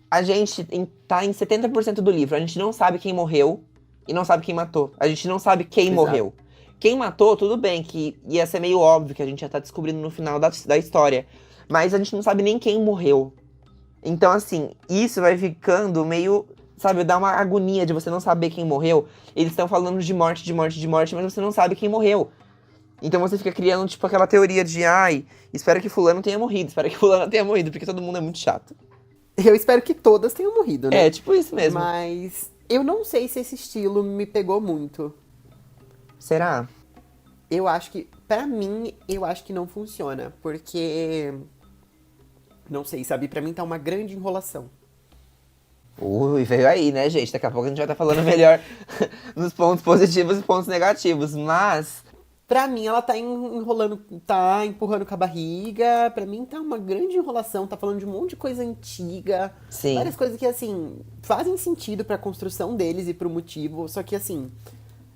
S2: A gente tá em 70% do livro. A gente não sabe quem morreu e não sabe quem matou. A gente não sabe quem
S1: Exato.
S2: morreu. Quem matou, tudo bem, que ia ser meio óbvio que a gente já tá descobrindo no final da história. Mas a gente não sabe nem quem morreu. Então, assim, isso vai ficando meio... Sabe, dá uma agonia de você não saber quem morreu. Eles estão falando de morte, mas você não sabe quem morreu. Então você fica criando, tipo, aquela teoria de... Ai, espero que fulano tenha morrido, porque todo mundo é muito chato.
S1: Eu espero que todas tenham morrido, né?
S2: É, tipo isso mesmo.
S1: Mas eu não sei se esse estilo me pegou muito.
S2: Será?
S1: Eu acho que, pra mim, eu acho que não funciona. Porque, não sei, sabe? Pra mim tá uma grande enrolação.
S2: Ui, veio aí, né, gente? Daqui a pouco a gente vai estar falando melhor nos pontos positivos e pontos negativos. Mas,
S1: Pra mim, ela tá enrolando, tá empurrando com a barriga. Pra mim, tá uma grande enrolação. Tá falando de um monte de coisa antiga.
S2: sim.
S1: Várias coisas que, assim, fazem sentido pra construção deles e pro motivo. Só que, assim,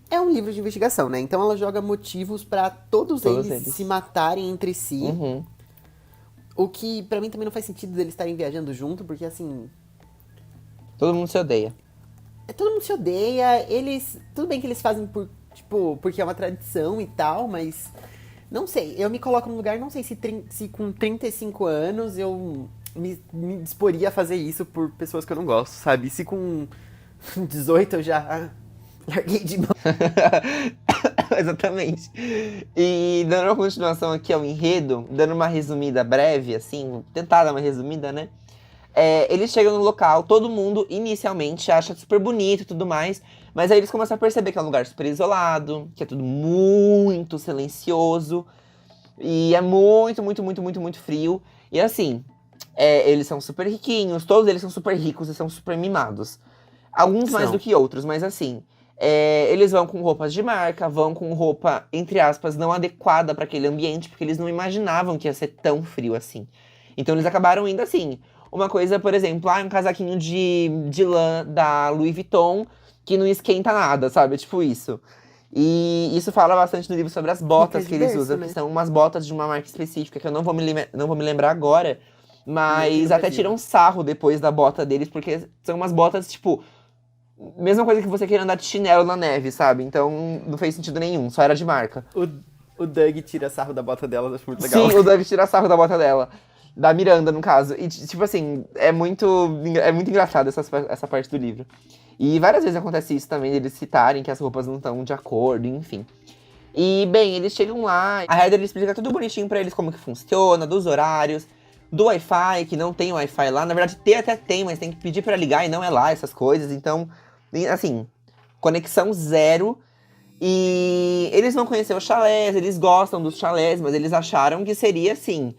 S1: é um livro de investigação, né? Então ela joga motivos pra todos eles se matarem entre si. O que, pra mim, também não faz sentido deles estarem viajando junto. Porque, assim...
S2: Todo mundo se odeia.
S1: Todo mundo se odeia. Eles... Tudo bem que eles fazem por... Tipo, porque é uma tradição e tal, mas... Não sei, eu me coloco no lugar, não sei se com 35 anos eu me disporia a fazer isso por pessoas que eu não gosto, sabe? Se com 18 eu já larguei de mão.
S2: Exatamente. E dando uma continuação aqui ao enredo, dando uma resumida breve, assim, vou tentar dar uma resumida, né? Eles chegam no local, todo mundo inicialmente acha super bonito e tudo mais, mas aí eles começam a perceber que é um lugar super isolado, que é tudo muito silencioso. E é muito, muito, muito, muito, muito frio. E assim, eles são super riquinhos, todos eles são super ricos e são super mimados. Alguns mais do que outros, mas assim, eles vão com roupas de marca, vão com roupa, entre aspas, não adequada para aquele ambiente, porque eles não imaginavam que ia ser tão frio assim. Então eles acabaram indo assim. Uma coisa, por exemplo, um casaquinho de lã da Louis Vuitton que não esquenta nada, sabe? Tipo isso. E isso fala bastante no livro sobre as botas que eles usam, né? Que são umas botas de uma marca específica, que eu não vou me lembrar agora. Mas até tiram sarro depois da bota deles, porque são umas botas, tipo, mesma coisa que você querer andar de chinelo na neve, sabe? Então não fez sentido nenhum, só era de marca.
S1: O Doug tira sarro da bota dela, eu acho muito legal.
S2: Sim, o Doug tira sarro da bota dela. Da Miranda, no caso. E, tipo assim, é muito engraçado essa parte do livro. E várias vezes acontece isso também, eles citarem que as roupas não estão de acordo, enfim. E, bem, eles chegam lá, a Heather explica tudo bonitinho pra eles como que funciona, dos horários, do Wi-Fi, que não tem Wi-Fi lá. Na verdade, até tem, mas tem que pedir pra ligar e não é lá, essas coisas. Então, assim, conexão zero. E eles vão conhecer os chalés, eles gostam dos chalés, mas eles acharam que seria, assim,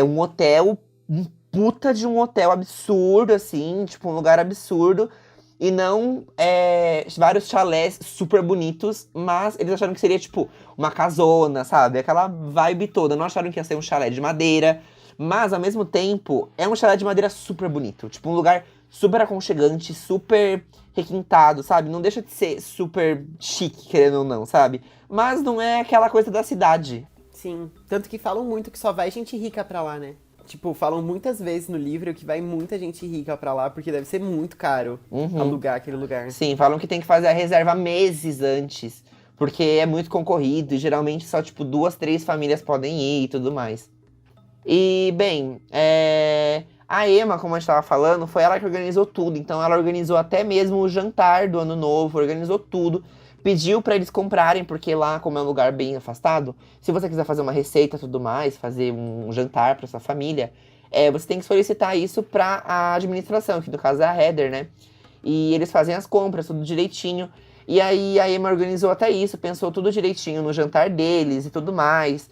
S2: um hotel, um puta de um hotel absurdo, assim, tipo, um lugar absurdo. E não vários chalés super bonitos, mas eles acharam que seria, tipo, uma casona, sabe? Aquela vibe toda. Não acharam que ia ser um chalé de madeira, mas, ao mesmo tempo, é um chalé de madeira super bonito. Tipo, um lugar super aconchegante, super requintado, sabe? Não deixa de ser super chique, querendo ou não, sabe? Mas não é aquela coisa da cidade.
S1: Sim, tanto que falam muito que só vai gente rica pra lá, né? Tipo, falam muitas vezes no livro que vai muita gente rica pra lá, porque deve ser muito caro alugar aquele lugar.
S2: Sim, falam que tem que fazer a reserva meses antes, porque é muito concorrido e geralmente só, tipo, 2, 3 famílias podem ir e tudo mais. E, bem, a Emma, como a gente tava falando, foi ela que organizou tudo. Então ela organizou até mesmo o jantar do ano novo, organizou tudo. Pediu pra eles comprarem, porque lá, como é um lugar bem afastado, se você quiser fazer uma receita e tudo mais, fazer um jantar pra sua família, você tem que solicitar isso pra a administração, que no caso é a Heather, né? E eles fazem as compras, tudo direitinho. E aí a Emma organizou até isso, pensou tudo direitinho no jantar deles e tudo mais.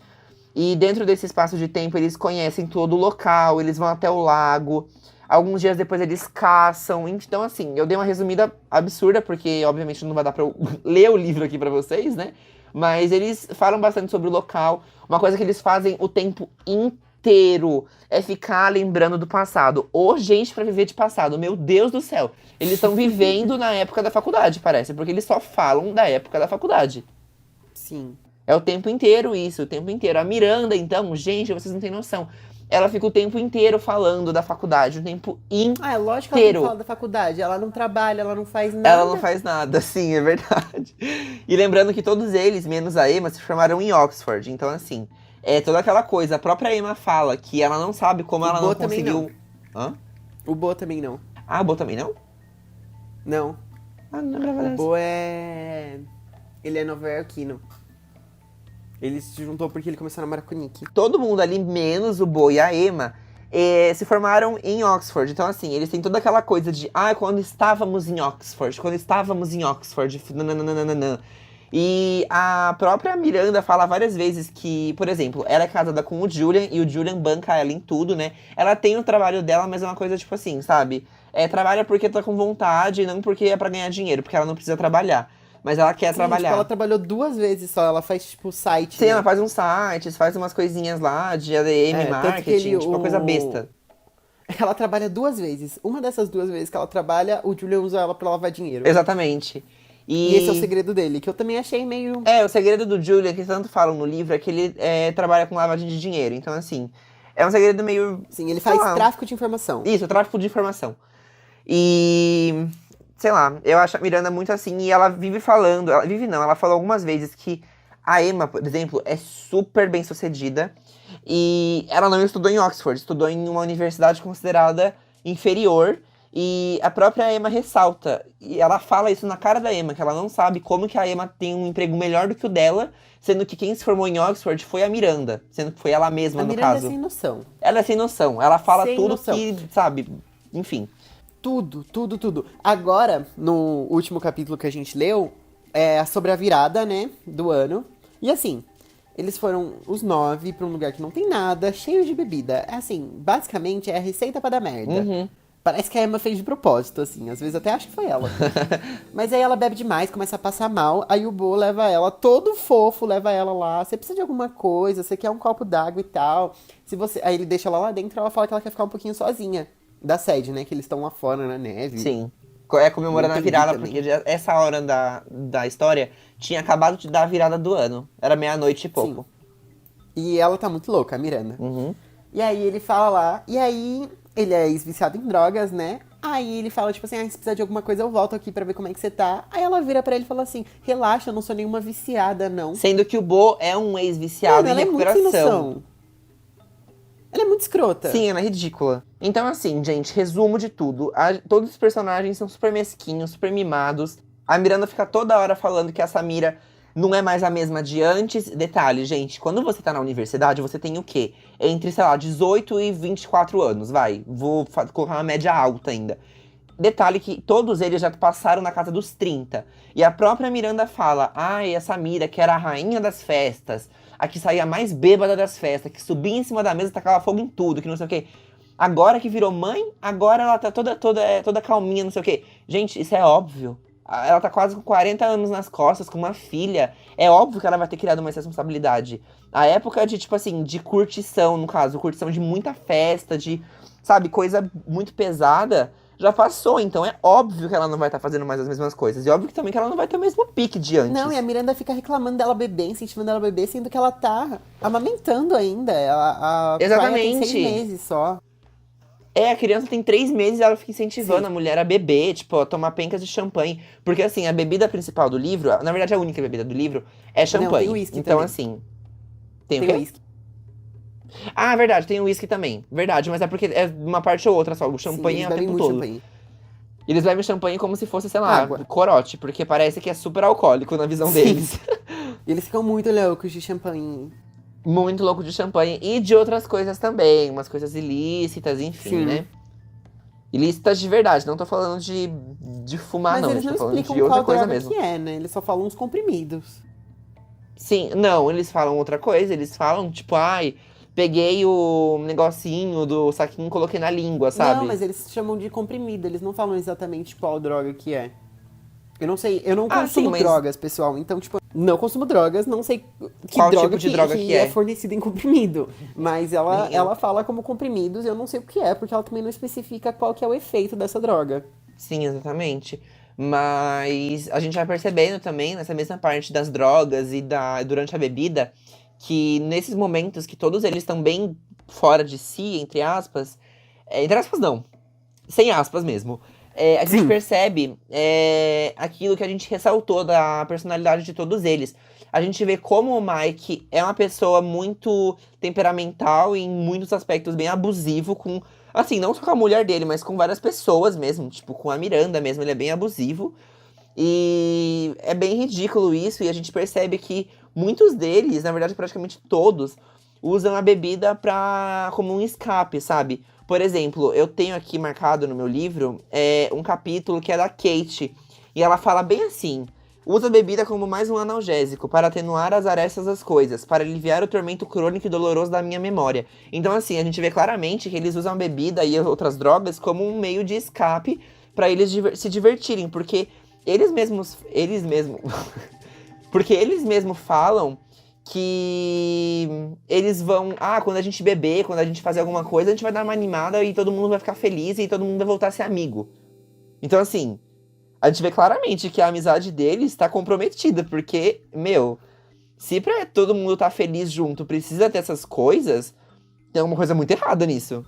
S2: E dentro desse espaço de tempo, eles conhecem todo o local, eles vão até o lago. Alguns dias depois eles caçam. Então, assim, eu dei uma resumida absurda, porque obviamente não vai dar pra eu ler o livro aqui pra vocês, né? Mas eles falam bastante sobre o local. Uma coisa que eles fazem o tempo inteiro é ficar lembrando do passado. Ô, gente, pra viver de passado, meu Deus do céu. Eles estão vivendo na época da faculdade, parece, porque eles só falam da época da faculdade.
S1: Sim.
S2: É o tempo inteiro isso, o tempo inteiro. A Miranda, então, gente, vocês não têm noção. Ela fica o tempo inteiro falando da faculdade, o tempo inteiro.
S1: Ah, é lógico que ela não fala da faculdade. Ela não trabalha, ela não faz nada.
S2: Ela não faz nada, sim, é verdade. E lembrando que todos eles, menos a Emma, se formaram em Oxford. Então, assim, toda aquela coisa. A própria Emma fala que ela não sabe como ela não conseguiu...
S1: Hã? O Bo também não.
S2: Ah, o Bo também não?
S1: Não.
S2: Ah, não lembrava dessa.
S1: O Bo ele é nova-iorquino. Ele se juntou porque ele começou a namorar com o Nick.
S2: Todo mundo ali, menos o Bo e a Emma, se formaram em Oxford. Então, assim, eles têm toda aquela coisa de... quando estávamos em Oxford. Nananana. E a própria Miranda fala várias vezes que, por exemplo, ela é casada com o Julian e o Julian banca ela em tudo, né? Ela tem o trabalho dela, mas é uma coisa tipo assim, sabe? Trabalha porque tá com vontade e não porque é pra ganhar dinheiro, porque ela não precisa trabalhar. Mas ela quer trabalhar.
S1: Tipo, ela trabalhou 2 vezes só, ela faz, tipo, site.
S2: Sim,
S1: né?
S2: ela faz uns sites, faz umas coisinhas lá de ADM, marketing, tipo, uma coisa besta.
S1: Ela trabalha 2 vezes. Uma dessas 2 vezes que ela trabalha, o Julian usa ela pra lavar dinheiro.
S2: Exatamente.
S1: E esse é o segredo dele, que eu também achei meio...
S2: o segredo do Julian, que tanto falam no livro, é que ele trabalha com lavagem de dinheiro. Então, assim, é um segredo meio...
S1: Sim, ele faz tráfico de informação.
S2: Isso, tráfico de informação. E... sei lá, eu acho a Miranda muito assim, e ela vive falando, ela falou algumas vezes que a Emma, por exemplo, é super bem sucedida, e ela não estudou em Oxford, estudou em uma universidade considerada inferior, e a própria Emma ressalta, e ela fala isso na cara da Emma, que ela não sabe como que a Emma tem um emprego melhor do que o dela, sendo que quem se formou em Oxford foi a Miranda, sendo que foi ela mesma, no caso. A Miranda
S1: é sem noção.
S2: Ela é sem noção, ela fala tudo que, sabe, enfim...
S1: Tudo. Agora, no último capítulo que a gente leu, é sobre a virada, né, do ano. E assim, Eles foram os 9 pra um lugar que não tem nada, cheio de bebida. Assim, basicamente é a receita pra dar merda.
S2: Uhum.
S1: Parece que a Emma fez de propósito, assim. Às vezes até acho que foi ela. Mas aí ela bebe demais, começa a passar mal. Aí o Bo leva ela, todo fofo, leva ela lá. Você precisa de alguma coisa, você quer um copo d'água e tal. Se você... Aí ele deixa ela lá dentro, ela fala que ela quer ficar um pouquinho sozinha. Da sede, né? Que eles estão lá fora na neve.
S2: Sim. É comemorando a
S1: Muito
S2: virada,
S1: lindo
S2: porque essa hora da história tinha acabado de dar a virada do ano. Era meia-noite e pouco.
S1: Sim. E ela tá muito louca, a Miranda.
S2: Uhum.
S1: E aí ele fala lá, e aí ele é ex-viciado em drogas, né? Aí ele fala, tipo assim, se precisar de alguma coisa eu volto aqui pra ver como é que você tá. Aí ela vira pra ele e fala assim, relaxa, eu não sou nenhuma viciada, não.
S2: Sendo que o Bo é um ex-viciado
S1: Mano,
S2: em
S1: ela é muito sem
S2: recuperação.
S1: noção. Ela é muito escrota.
S2: Sim, ela é ridícula. Então, assim, gente, resumo de tudo. Todos os personagens são super mesquinhos, super mimados. A Miranda fica toda hora falando que a Samira não é mais a mesma de antes. Detalhe, gente, quando você tá na universidade, você tem o quê? Entre, sei lá, 18 e 24 anos, vai. Vou colocar uma média alta ainda. Detalhe que todos eles já passaram na casa dos 30. E a própria Miranda fala, ai, a Samira, que era a rainha das festas, a que saía mais bêbada das festas, que subia em cima da mesa e tacava fogo em tudo, que não sei o quê. Agora que virou mãe, agora ela tá toda calminha, não sei o quê. Gente, isso é óbvio. Ela tá quase com 40 anos nas costas, com uma filha. É óbvio que ela vai ter criado uma responsabilidade. A época de, tipo assim, de curtição, no caso, curtição de muita festa, de, sabe, coisa muito pesada, já passou. Então é óbvio que ela não vai estar fazendo mais as mesmas coisas. E óbvio que também que ela não vai ter o mesmo pique de antes.
S1: Não, e a Miranda fica reclamando dela beber, incentivando ela a beber, sendo que ela tá amamentando ainda. A
S2: Exatamente.
S1: Tem 6 meses só.
S2: A criança tem 3 meses e ela fica incentivando a mulher a beber, tipo, a tomar pencas de champanhe. Porque, assim, a bebida principal do livro, na verdade a única bebida do livro, é champanhe.
S1: Não, tem uísque
S2: então,
S1: também.
S2: assim... Tem o
S1: Tem
S2: quê?
S1: uísque.
S2: Ah, verdade, tem o uísque também. Verdade, mas é porque é uma parte ou outra só. O champanhe
S1: Sim,
S2: é
S1: eles
S2: o
S1: bebem
S2: tempo
S1: muito
S2: todo.
S1: champanhe.
S2: Eles bebem champanhe como se fosse, sei lá,
S1: Água.
S2: corote. Porque parece que é super alcoólico na visão
S1: Sim.
S2: deles.
S1: E eles ficam muito loucos de champanhe.
S2: Muito louco de champanhe. E de outras coisas também. Umas coisas ilícitas, enfim,
S1: Sim.
S2: né? Ilícitas de verdade. Não tô falando de fumar,
S1: Mas
S2: não.
S1: eles
S2: Tô
S1: não
S2: falando
S1: explicam
S2: de outra
S1: qual
S2: coisa
S1: droga
S2: mesmo.
S1: que é, né? Eles só falam uns comprimidos.
S2: Sim, não, eles falam outra coisa. Eles falam, tipo, ai, peguei o negocinho do saquinho e coloquei na língua, sabe?
S1: Não, mas eles chamam de comprimido. Eles não falam exatamente qual droga que é. Eu não sei, eu não
S2: Ah,
S1: consumo
S2: sim, mas-
S1: drogas, pessoal. Então, tipo, não consumo drogas, não sei que
S2: Qual
S1: droga
S2: tipo de droga que é.
S1: fornecida em comprimido. Mas
S2: Nem eu.
S1: ela fala como comprimidos, eu não sei o que é, porque ela também não especifica qual que é o efeito dessa droga.
S2: Sim, exatamente. Mas a gente vai percebendo também, nessa mesma parte das drogas e durante a bebida, que nesses momentos que todos eles estão bem fora de si, entre aspas, entre aspas não, sem aspas mesmo, a gente
S1: Sim.
S2: percebe aquilo que a gente ressaltou da personalidade de todos eles. A gente vê como o Mike é uma pessoa muito temperamental e em muitos aspectos bem abusivo com, assim, não só com a mulher dele, mas com várias pessoas mesmo, tipo com a Miranda mesmo, ele é bem abusivo. E é bem ridículo isso, e a gente percebe que muitos deles, na verdade praticamente todos, usam a bebida como um escape, sabe? Por exemplo, eu tenho aqui marcado no meu livro um capítulo que é da Kate, e ela fala bem assim: usa a bebida como mais um analgésico, para atenuar as arestas das coisas, para aliviar o tormento crônico e doloroso da minha memória. Então, assim, a gente vê claramente que eles usam a bebida e outras drogas como um meio de escape para eles se divertirem, porque eles mesmos porque eles mesmos falam que eles vão, quando a gente beber, quando a gente fazer alguma coisa, a gente vai dar uma animada e todo mundo vai ficar feliz e todo mundo vai voltar a ser amigo. Então, assim, a gente vê claramente que a amizade deles tá comprometida, porque, se pra todo mundo tá feliz junto precisa ter essas coisas, tem alguma coisa muito errada nisso.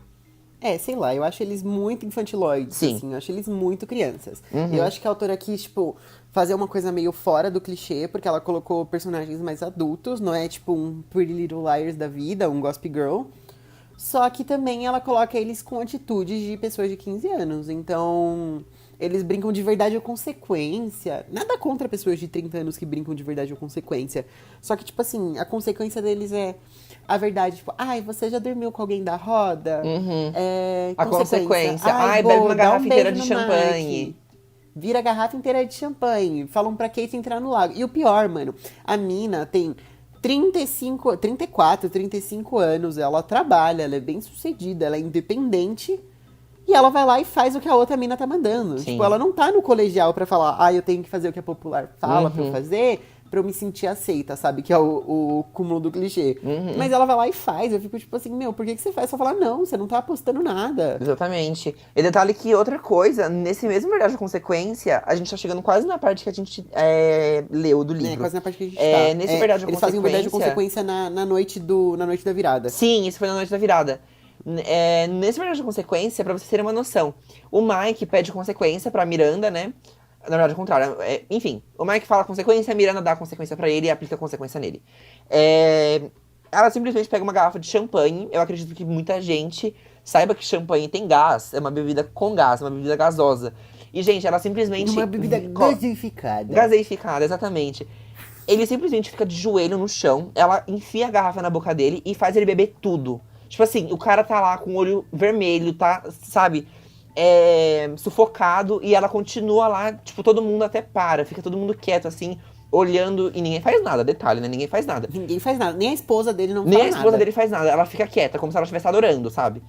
S1: Sei lá, eu acho eles muito infantiloides,
S2: Sim.
S1: assim, eu acho eles muito crianças.
S2: Uhum.
S1: Eu acho que a autora quis, tipo, fazer uma coisa meio fora do clichê, porque ela colocou personagens mais adultos, não é tipo um Pretty Little Liars da vida, um Gossip Girl. Só que também ela coloca eles com atitudes de pessoas de 15 anos, então eles brincam de verdade ou consequência. Nada contra pessoas de 30 anos que brincam de verdade ou consequência. Só que, tipo assim, a consequência deles é a verdade, tipo, você já dormiu com alguém da roda?
S2: Uhum. A consequência.
S1: Bo,
S2: Bebe uma
S1: dá
S2: garrafa inteira
S1: beijo
S2: de
S1: no
S2: champanhe.
S1: Mike. Vira a garrafa inteira de champanhe. Falam pra Kate entrar no lago. E o pior, mano, a mina tem 34, 35 anos, ela trabalha, ela é bem sucedida, ela é independente. E ela vai lá e faz o que a outra mina tá mandando.
S2: Sim.
S1: Tipo, ela não tá no colegial pra falar, eu tenho que fazer o que a popular fala pra eu fazer, pra eu me sentir aceita, sabe? Que é o cúmulo do clichê. Mas ela vai lá e faz. Eu fico tipo assim, meu, por que você faz? Só falar, não, você não tá apostando nada.
S2: Exatamente. E detalhe que outra coisa, nesse mesmo Verdade ou Consequência, a gente tá chegando quase na parte que a gente leu do livro.
S1: Quase na parte que a gente tá.
S2: Nesse Verdade ou
S1: eles fazem o Verdade ou
S2: Consequência...
S1: Consequência na noite da virada.
S2: Sim, isso foi na Noite da Virada. Nesse Verdade ou Consequência, pra vocês terem uma noção, o Mike pede consequência pra Miranda, né? Na verdade, ao contrário. Enfim, o Mike fala consequência, a Miranda dá consequência pra ele e aplica a consequência nele. Ela simplesmente pega uma garrafa de champanhe. Eu acredito que muita gente saiba que champanhe tem gás. É uma bebida com gás, uma bebida gasosa. E, gente, ela simplesmente...
S1: Uma bebida gaseificada.
S2: Gaseificada, exatamente. Ele simplesmente fica de joelho no chão, ela enfia a garrafa na boca dele e faz ele beber tudo. Tipo assim, o cara tá lá com o olho vermelho, tá, sabe, sufocado, e ela continua lá, tipo, todo mundo até para, fica todo mundo quieto, assim, olhando, e ninguém faz nada, detalhe, né, ninguém faz nada.
S1: Ninguém faz nada, nem a esposa dele não faz
S2: Nem
S1: nada.
S2: a esposa dele faz nada, ela fica quieta, como se ela estivesse adorando, sabe?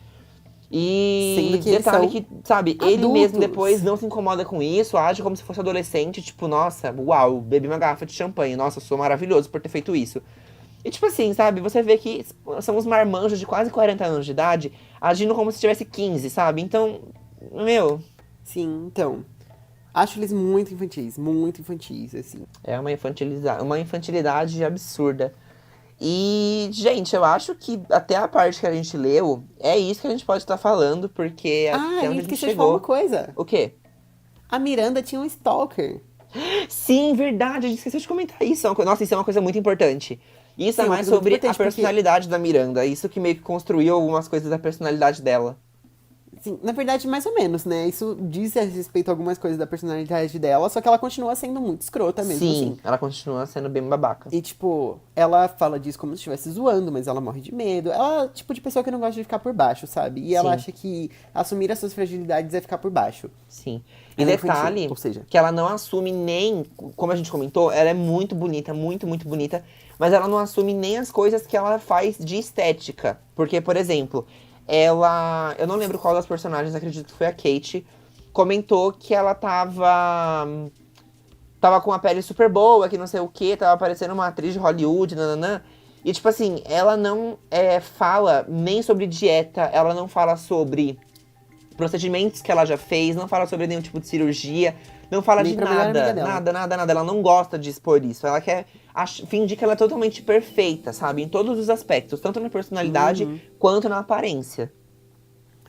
S2: E
S1: sendo que
S2: detalhe
S1: eles
S2: que, sabe,
S1: adultos.
S2: Ele mesmo depois não se incomoda com isso, age como se fosse adolescente, tipo, nossa, uau, bebi uma garrafa de champanhe, nossa, sou maravilhoso por ter feito isso. E tipo assim, sabe, você vê que são os marmanjos de quase 40 anos de idade agindo como se tivesse 15, sabe? Então, meu...
S1: Sim, então, acho eles muito infantis, assim.
S2: É uma infantilidade absurda. E, gente, eu acho que até a parte que a gente leu, é isso que a gente pode estar falando, porque até
S1: a
S2: onde a
S1: gente
S2: gente
S1: esqueceu de falar
S2: chegou...
S1: uma coisa.
S2: O quê?
S1: A Miranda tinha um stalker.
S2: Sim, verdade, a gente esqueceu de comentar isso. Nossa, isso é uma coisa muito importante. Isso
S1: Sim,
S2: é
S1: uma
S2: mais
S1: coisa muito
S2: sobre a
S1: importante,
S2: personalidade da Miranda. Isso que meio que construiu algumas coisas da personalidade dela.
S1: Sim, na verdade, mais ou menos, né? Isso diz a respeito a algumas coisas da personalidade dela, só que ela continua sendo muito escrota mesmo,
S2: Sim,
S1: assim.
S2: ela continua sendo bem babaca.
S1: E, tipo, ela fala disso como se estivesse zoando, mas ela morre de medo. Ela é o tipo de pessoa que não gosta de ficar por baixo, sabe? E ela
S2: Sim.
S1: acha que assumir as suas fragilidades é ficar por baixo.
S2: Sim. E
S1: Ela é
S2: detalhe,
S1: infantil, ou seja...
S2: que ela não assume nem, como a gente comentou, ela é muito bonita, muito, muito bonita, mas ela não assume nem as coisas que ela faz de estética. Porque, por exemplo, eu não lembro qual das personagens, acredito que foi a Kate, comentou que ela tava com uma pele super boa, que não sei o que, tava parecendo uma atriz de Hollywood, nananã. E, tipo assim, ela não fala nem sobre dieta, ela não fala sobre procedimentos que ela já fez, não fala sobre nenhum tipo de cirurgia, não fala
S1: Nem
S2: de
S1: pra melhor amiga
S2: nada,
S1: dela.
S2: nada. Ela não gosta de expor isso. Ela quer fingir que ela é totalmente perfeita, sabe? Em todos os aspectos, tanto na personalidade quanto na aparência.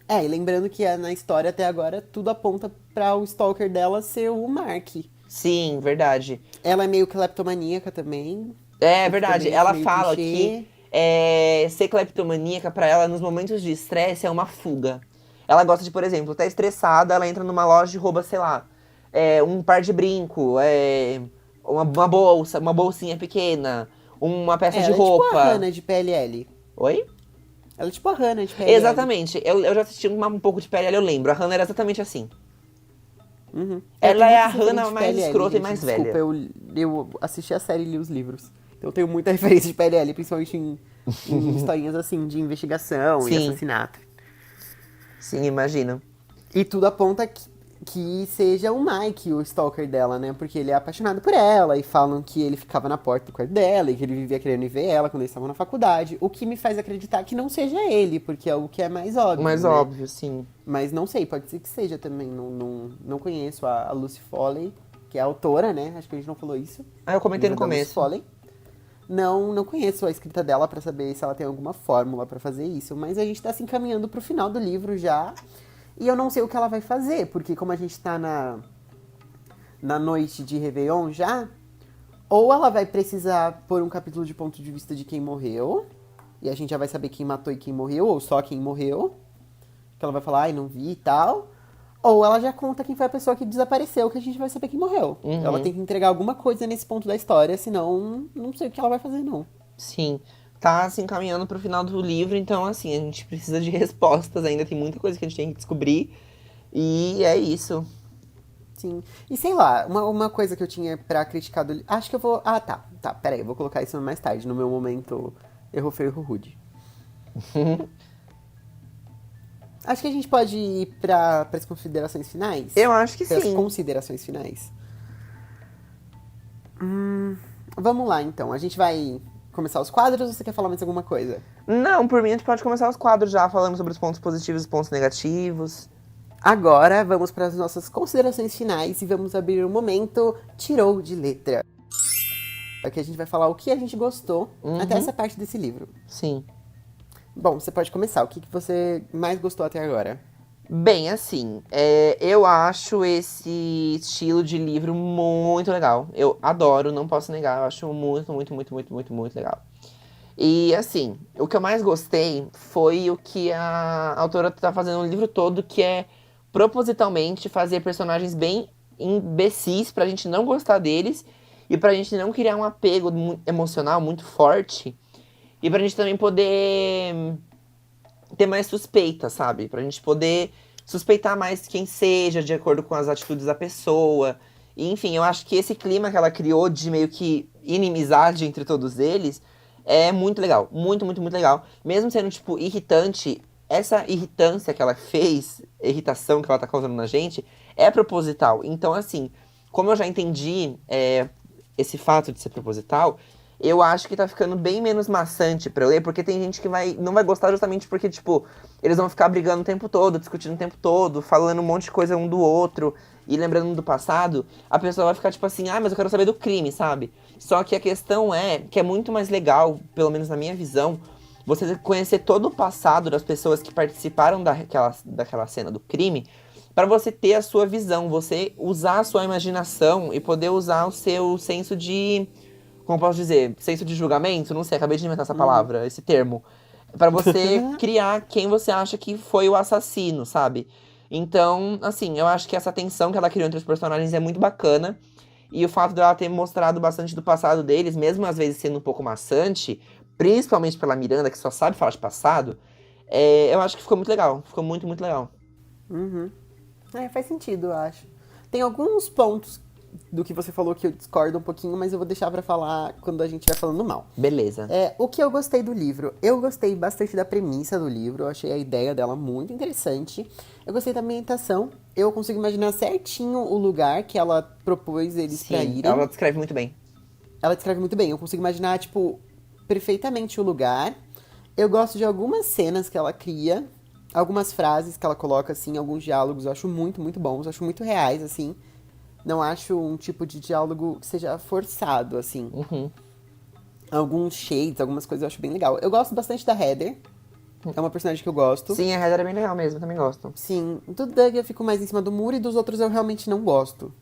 S1: E lembrando que na história até agora tudo aponta pra o stalker dela ser o Mark.
S2: Sim, verdade.
S1: Ela é meio cleptomaníaca também.
S2: É verdade.
S1: Também
S2: Ela
S1: meio
S2: fala
S1: clichê.
S2: que ser cleptomaníaca pra ela, nos momentos de estresse, é uma fuga. Ela gosta de, por exemplo, tá estressada, ela entra numa loja e rouba, sei lá, um par de brinco, uma bolsa, uma bolsinha pequena, uma peça de
S1: Ela é tipo
S2: roupa.
S1: a Hannah de PLL.
S2: Oi?
S1: Ela é tipo a Hannah de PLL.
S2: Exatamente. Eu já assisti um pouco de PLL, eu lembro. A Hannah era exatamente assim.
S1: Uhum.
S2: Ela
S1: tem
S2: é a
S1: muita referência
S2: Hannah
S1: de
S2: mais
S1: PLL,
S2: escrota e
S1: gente,
S2: mais
S1: desculpa,
S2: velha.
S1: eu assisti a série e li os livros. Então eu tenho muita referência de PLL, principalmente em historinhas assim, de investigação e
S2: Sim.
S1: assassinato.
S2: Sim, imagino.
S1: E tudo aponta que seja o Mike o stalker dela, né? Porque ele é apaixonado por ela e falam que ele ficava na porta do quarto dela e que ele vivia querendo ir ver ela quando eles estavam na faculdade. O que me faz acreditar que não seja ele, porque é o que é mais óbvio.
S2: Mais
S1: né?
S2: óbvio, sim.
S1: Mas não sei, pode ser que seja também. Não conheço a Lucy Foley, que é a autora, né? Acho que a gente não falou isso.
S2: Eu comentei no
S1: Livro da Lucy
S2: começo.
S1: Foley. Não conheço a escrita dela pra saber se ela tem alguma fórmula pra fazer isso. Mas a gente tá se encaminhando pro final do livro já. E eu não sei o que ela vai fazer, porque como a gente tá na noite de Réveillon já, ou ela vai precisar pôr um capítulo de ponto de vista de quem morreu, e a gente já vai saber quem matou e quem morreu, ou só quem morreu, que ela vai falar, ai, não vi e tal, ou ela já conta quem foi a pessoa que desapareceu, que a gente vai saber quem morreu. Ela tem que entregar alguma coisa nesse ponto da história, senão não sei o que ela vai fazer, não.
S2: Sim. Tá se encaminhando pro final do livro, então assim, a gente precisa de respostas ainda, tem muita coisa que a gente tem que descobrir. E é isso.
S1: Sim. E sei lá, uma coisa que eu tinha pra criticar do livro. Acho que eu vou. Ah, tá. Tá, peraí, eu vou colocar isso mais tarde, no meu momento erro feio, erro rude. Acho que a gente pode ir para as considerações finais.
S2: Eu acho que
S1: Para as
S2: sim.
S1: considerações finais. Vamos lá, então. A gente vai começar os quadros ou você quer falar mais alguma coisa?
S2: Não, por mim a gente pode começar os quadros já, falando sobre os pontos positivos e os pontos negativos.
S1: Agora, vamos para as nossas considerações finais e vamos abrir o momento Tirou de Letra. Aqui a gente vai falar o que a gente gostou até essa parte desse livro.
S2: Sim.
S1: Bom, você pode começar. O que você mais gostou até agora?
S2: Bem, assim, eu acho esse estilo de livro muito legal. Eu adoro, não posso negar. Eu acho muito, muito, muito, muito, muito, muito legal. E, assim, o que eu mais gostei foi o que a autora tá fazendo o livro todo, que é propositalmente fazer personagens bem imbecis pra gente não gostar deles e pra gente não criar um apego emocional muito forte e pra gente também poder ter mais suspeita, sabe? Pra gente poder suspeitar mais quem seja, de acordo com as atitudes da pessoa. E, enfim, eu acho que esse clima que ela criou de meio que inimizade entre todos eles é muito legal. Muito, muito, muito legal. Mesmo sendo, tipo, irritante, essa irritância que ela fez, irritação que ela tá causando na gente, é proposital. Então, assim, como eu já entendi esse fato de ser proposital, eu acho que tá ficando bem menos maçante pra eu ler, porque tem gente que não vai gostar justamente porque, tipo, eles vão ficar brigando o tempo todo, discutindo o tempo todo, falando um monte de coisa um do outro e lembrando do passado. A pessoa vai ficar tipo assim, ah, mas eu quero saber do crime, sabe? Só que a questão é que é muito mais legal, pelo menos na minha visão, você conhecer todo o passado das pessoas que participaram daquela cena do crime, pra você ter a sua visão, você usar a sua imaginação e poder usar o seu senso de, como posso dizer, senso de julgamento, não sei, acabei de inventar essa palavra, esse termo, pra você criar quem você acha que foi o assassino, sabe? Então, assim, eu acho que essa tensão que ela criou entre os personagens é muito bacana. E o fato dela ter mostrado bastante do passado deles, mesmo às vezes sendo um pouco maçante, principalmente pela Miranda, que só sabe falar de passado, eu acho que ficou muito legal. Ficou muito, muito legal.
S1: Faz sentido, eu acho. Tem alguns pontos do que você falou que eu discordo um pouquinho, mas eu vou deixar pra falar quando a gente estiver falando mal.
S2: Beleza.
S1: O que eu gostei do livro? Eu gostei bastante da premissa do livro, eu achei a ideia dela muito interessante. Eu gostei da ambientação, eu consigo imaginar certinho o lugar que ela propôs eles pra
S2: Sim,
S1: irem.
S2: ela descreve muito bem.
S1: Ela descreve muito bem, eu consigo imaginar, tipo, perfeitamente o lugar. Eu gosto de algumas cenas que ela cria, algumas frases que ela coloca, assim, alguns diálogos, eu acho muito, muito bons, eu acho muito reais, assim. Não acho um tipo de diálogo que seja forçado, assim. Alguns shades, algumas coisas eu acho bem legal. Eu gosto bastante da Heather. É uma personagem que eu gosto.
S2: Sim, a Heather é bem legal mesmo, eu também gosto.
S1: Sim, do Doug eu fico mais em cima do muro e dos outros eu realmente não gosto.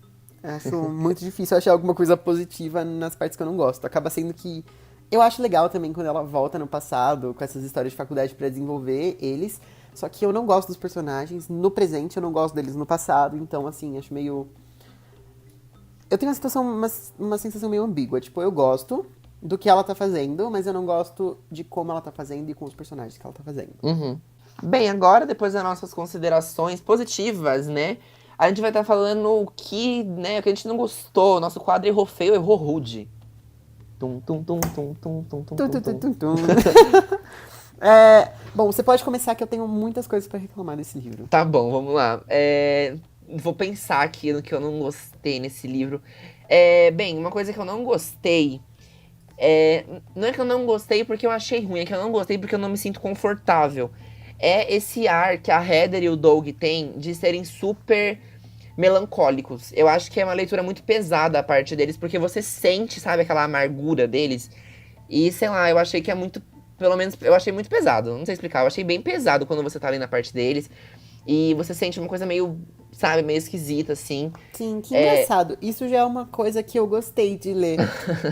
S1: Acho muito difícil achar alguma coisa positiva nas partes que eu não gosto. Acaba sendo que eu acho legal também quando ela volta no passado com essas histórias de faculdade pra desenvolver eles. Só que eu não gosto dos personagens no presente, eu não gosto deles no passado. Então, assim, acho meio... Eu tenho uma sensação meio ambígua. Tipo, eu gosto do que ela tá fazendo, mas eu não gosto de como ela tá fazendo e com os personagens que ela tá fazendo.
S2: Bem, agora, depois das nossas considerações positivas, né? A gente vai estar falando o que, né, o que a gente não gostou. Nosso quadro errou feio, errou rude. Tum, tum, tum, tum, tum, tum, tum,
S1: Tum,
S2: tum,
S1: tum, tum,
S2: tum.
S1: tum, tum. Bom, você pode começar que eu tenho muitas coisas pra reclamar desse livro.
S2: Tá bom, vamos lá. Vou pensar aqui no que eu não gostei nesse livro. Bem, uma coisa que eu não gostei. Não é que eu não gostei porque eu achei ruim, é que eu não gostei porque eu não me sinto confortável. É esse ar que a Heather e o Doug têm de serem super melancólicos. Eu acho que é uma leitura muito pesada a parte deles, porque você sente, sabe, aquela amargura deles. E sei lá, eu achei que é muito. Pelo menos eu achei muito pesado. Não sei explicar, eu achei bem pesado quando você tá ali na parte deles. E você sente uma coisa meio, sabe, meio esquisita, assim.
S1: Sim, que engraçado. Isso já é uma coisa que eu gostei de ler.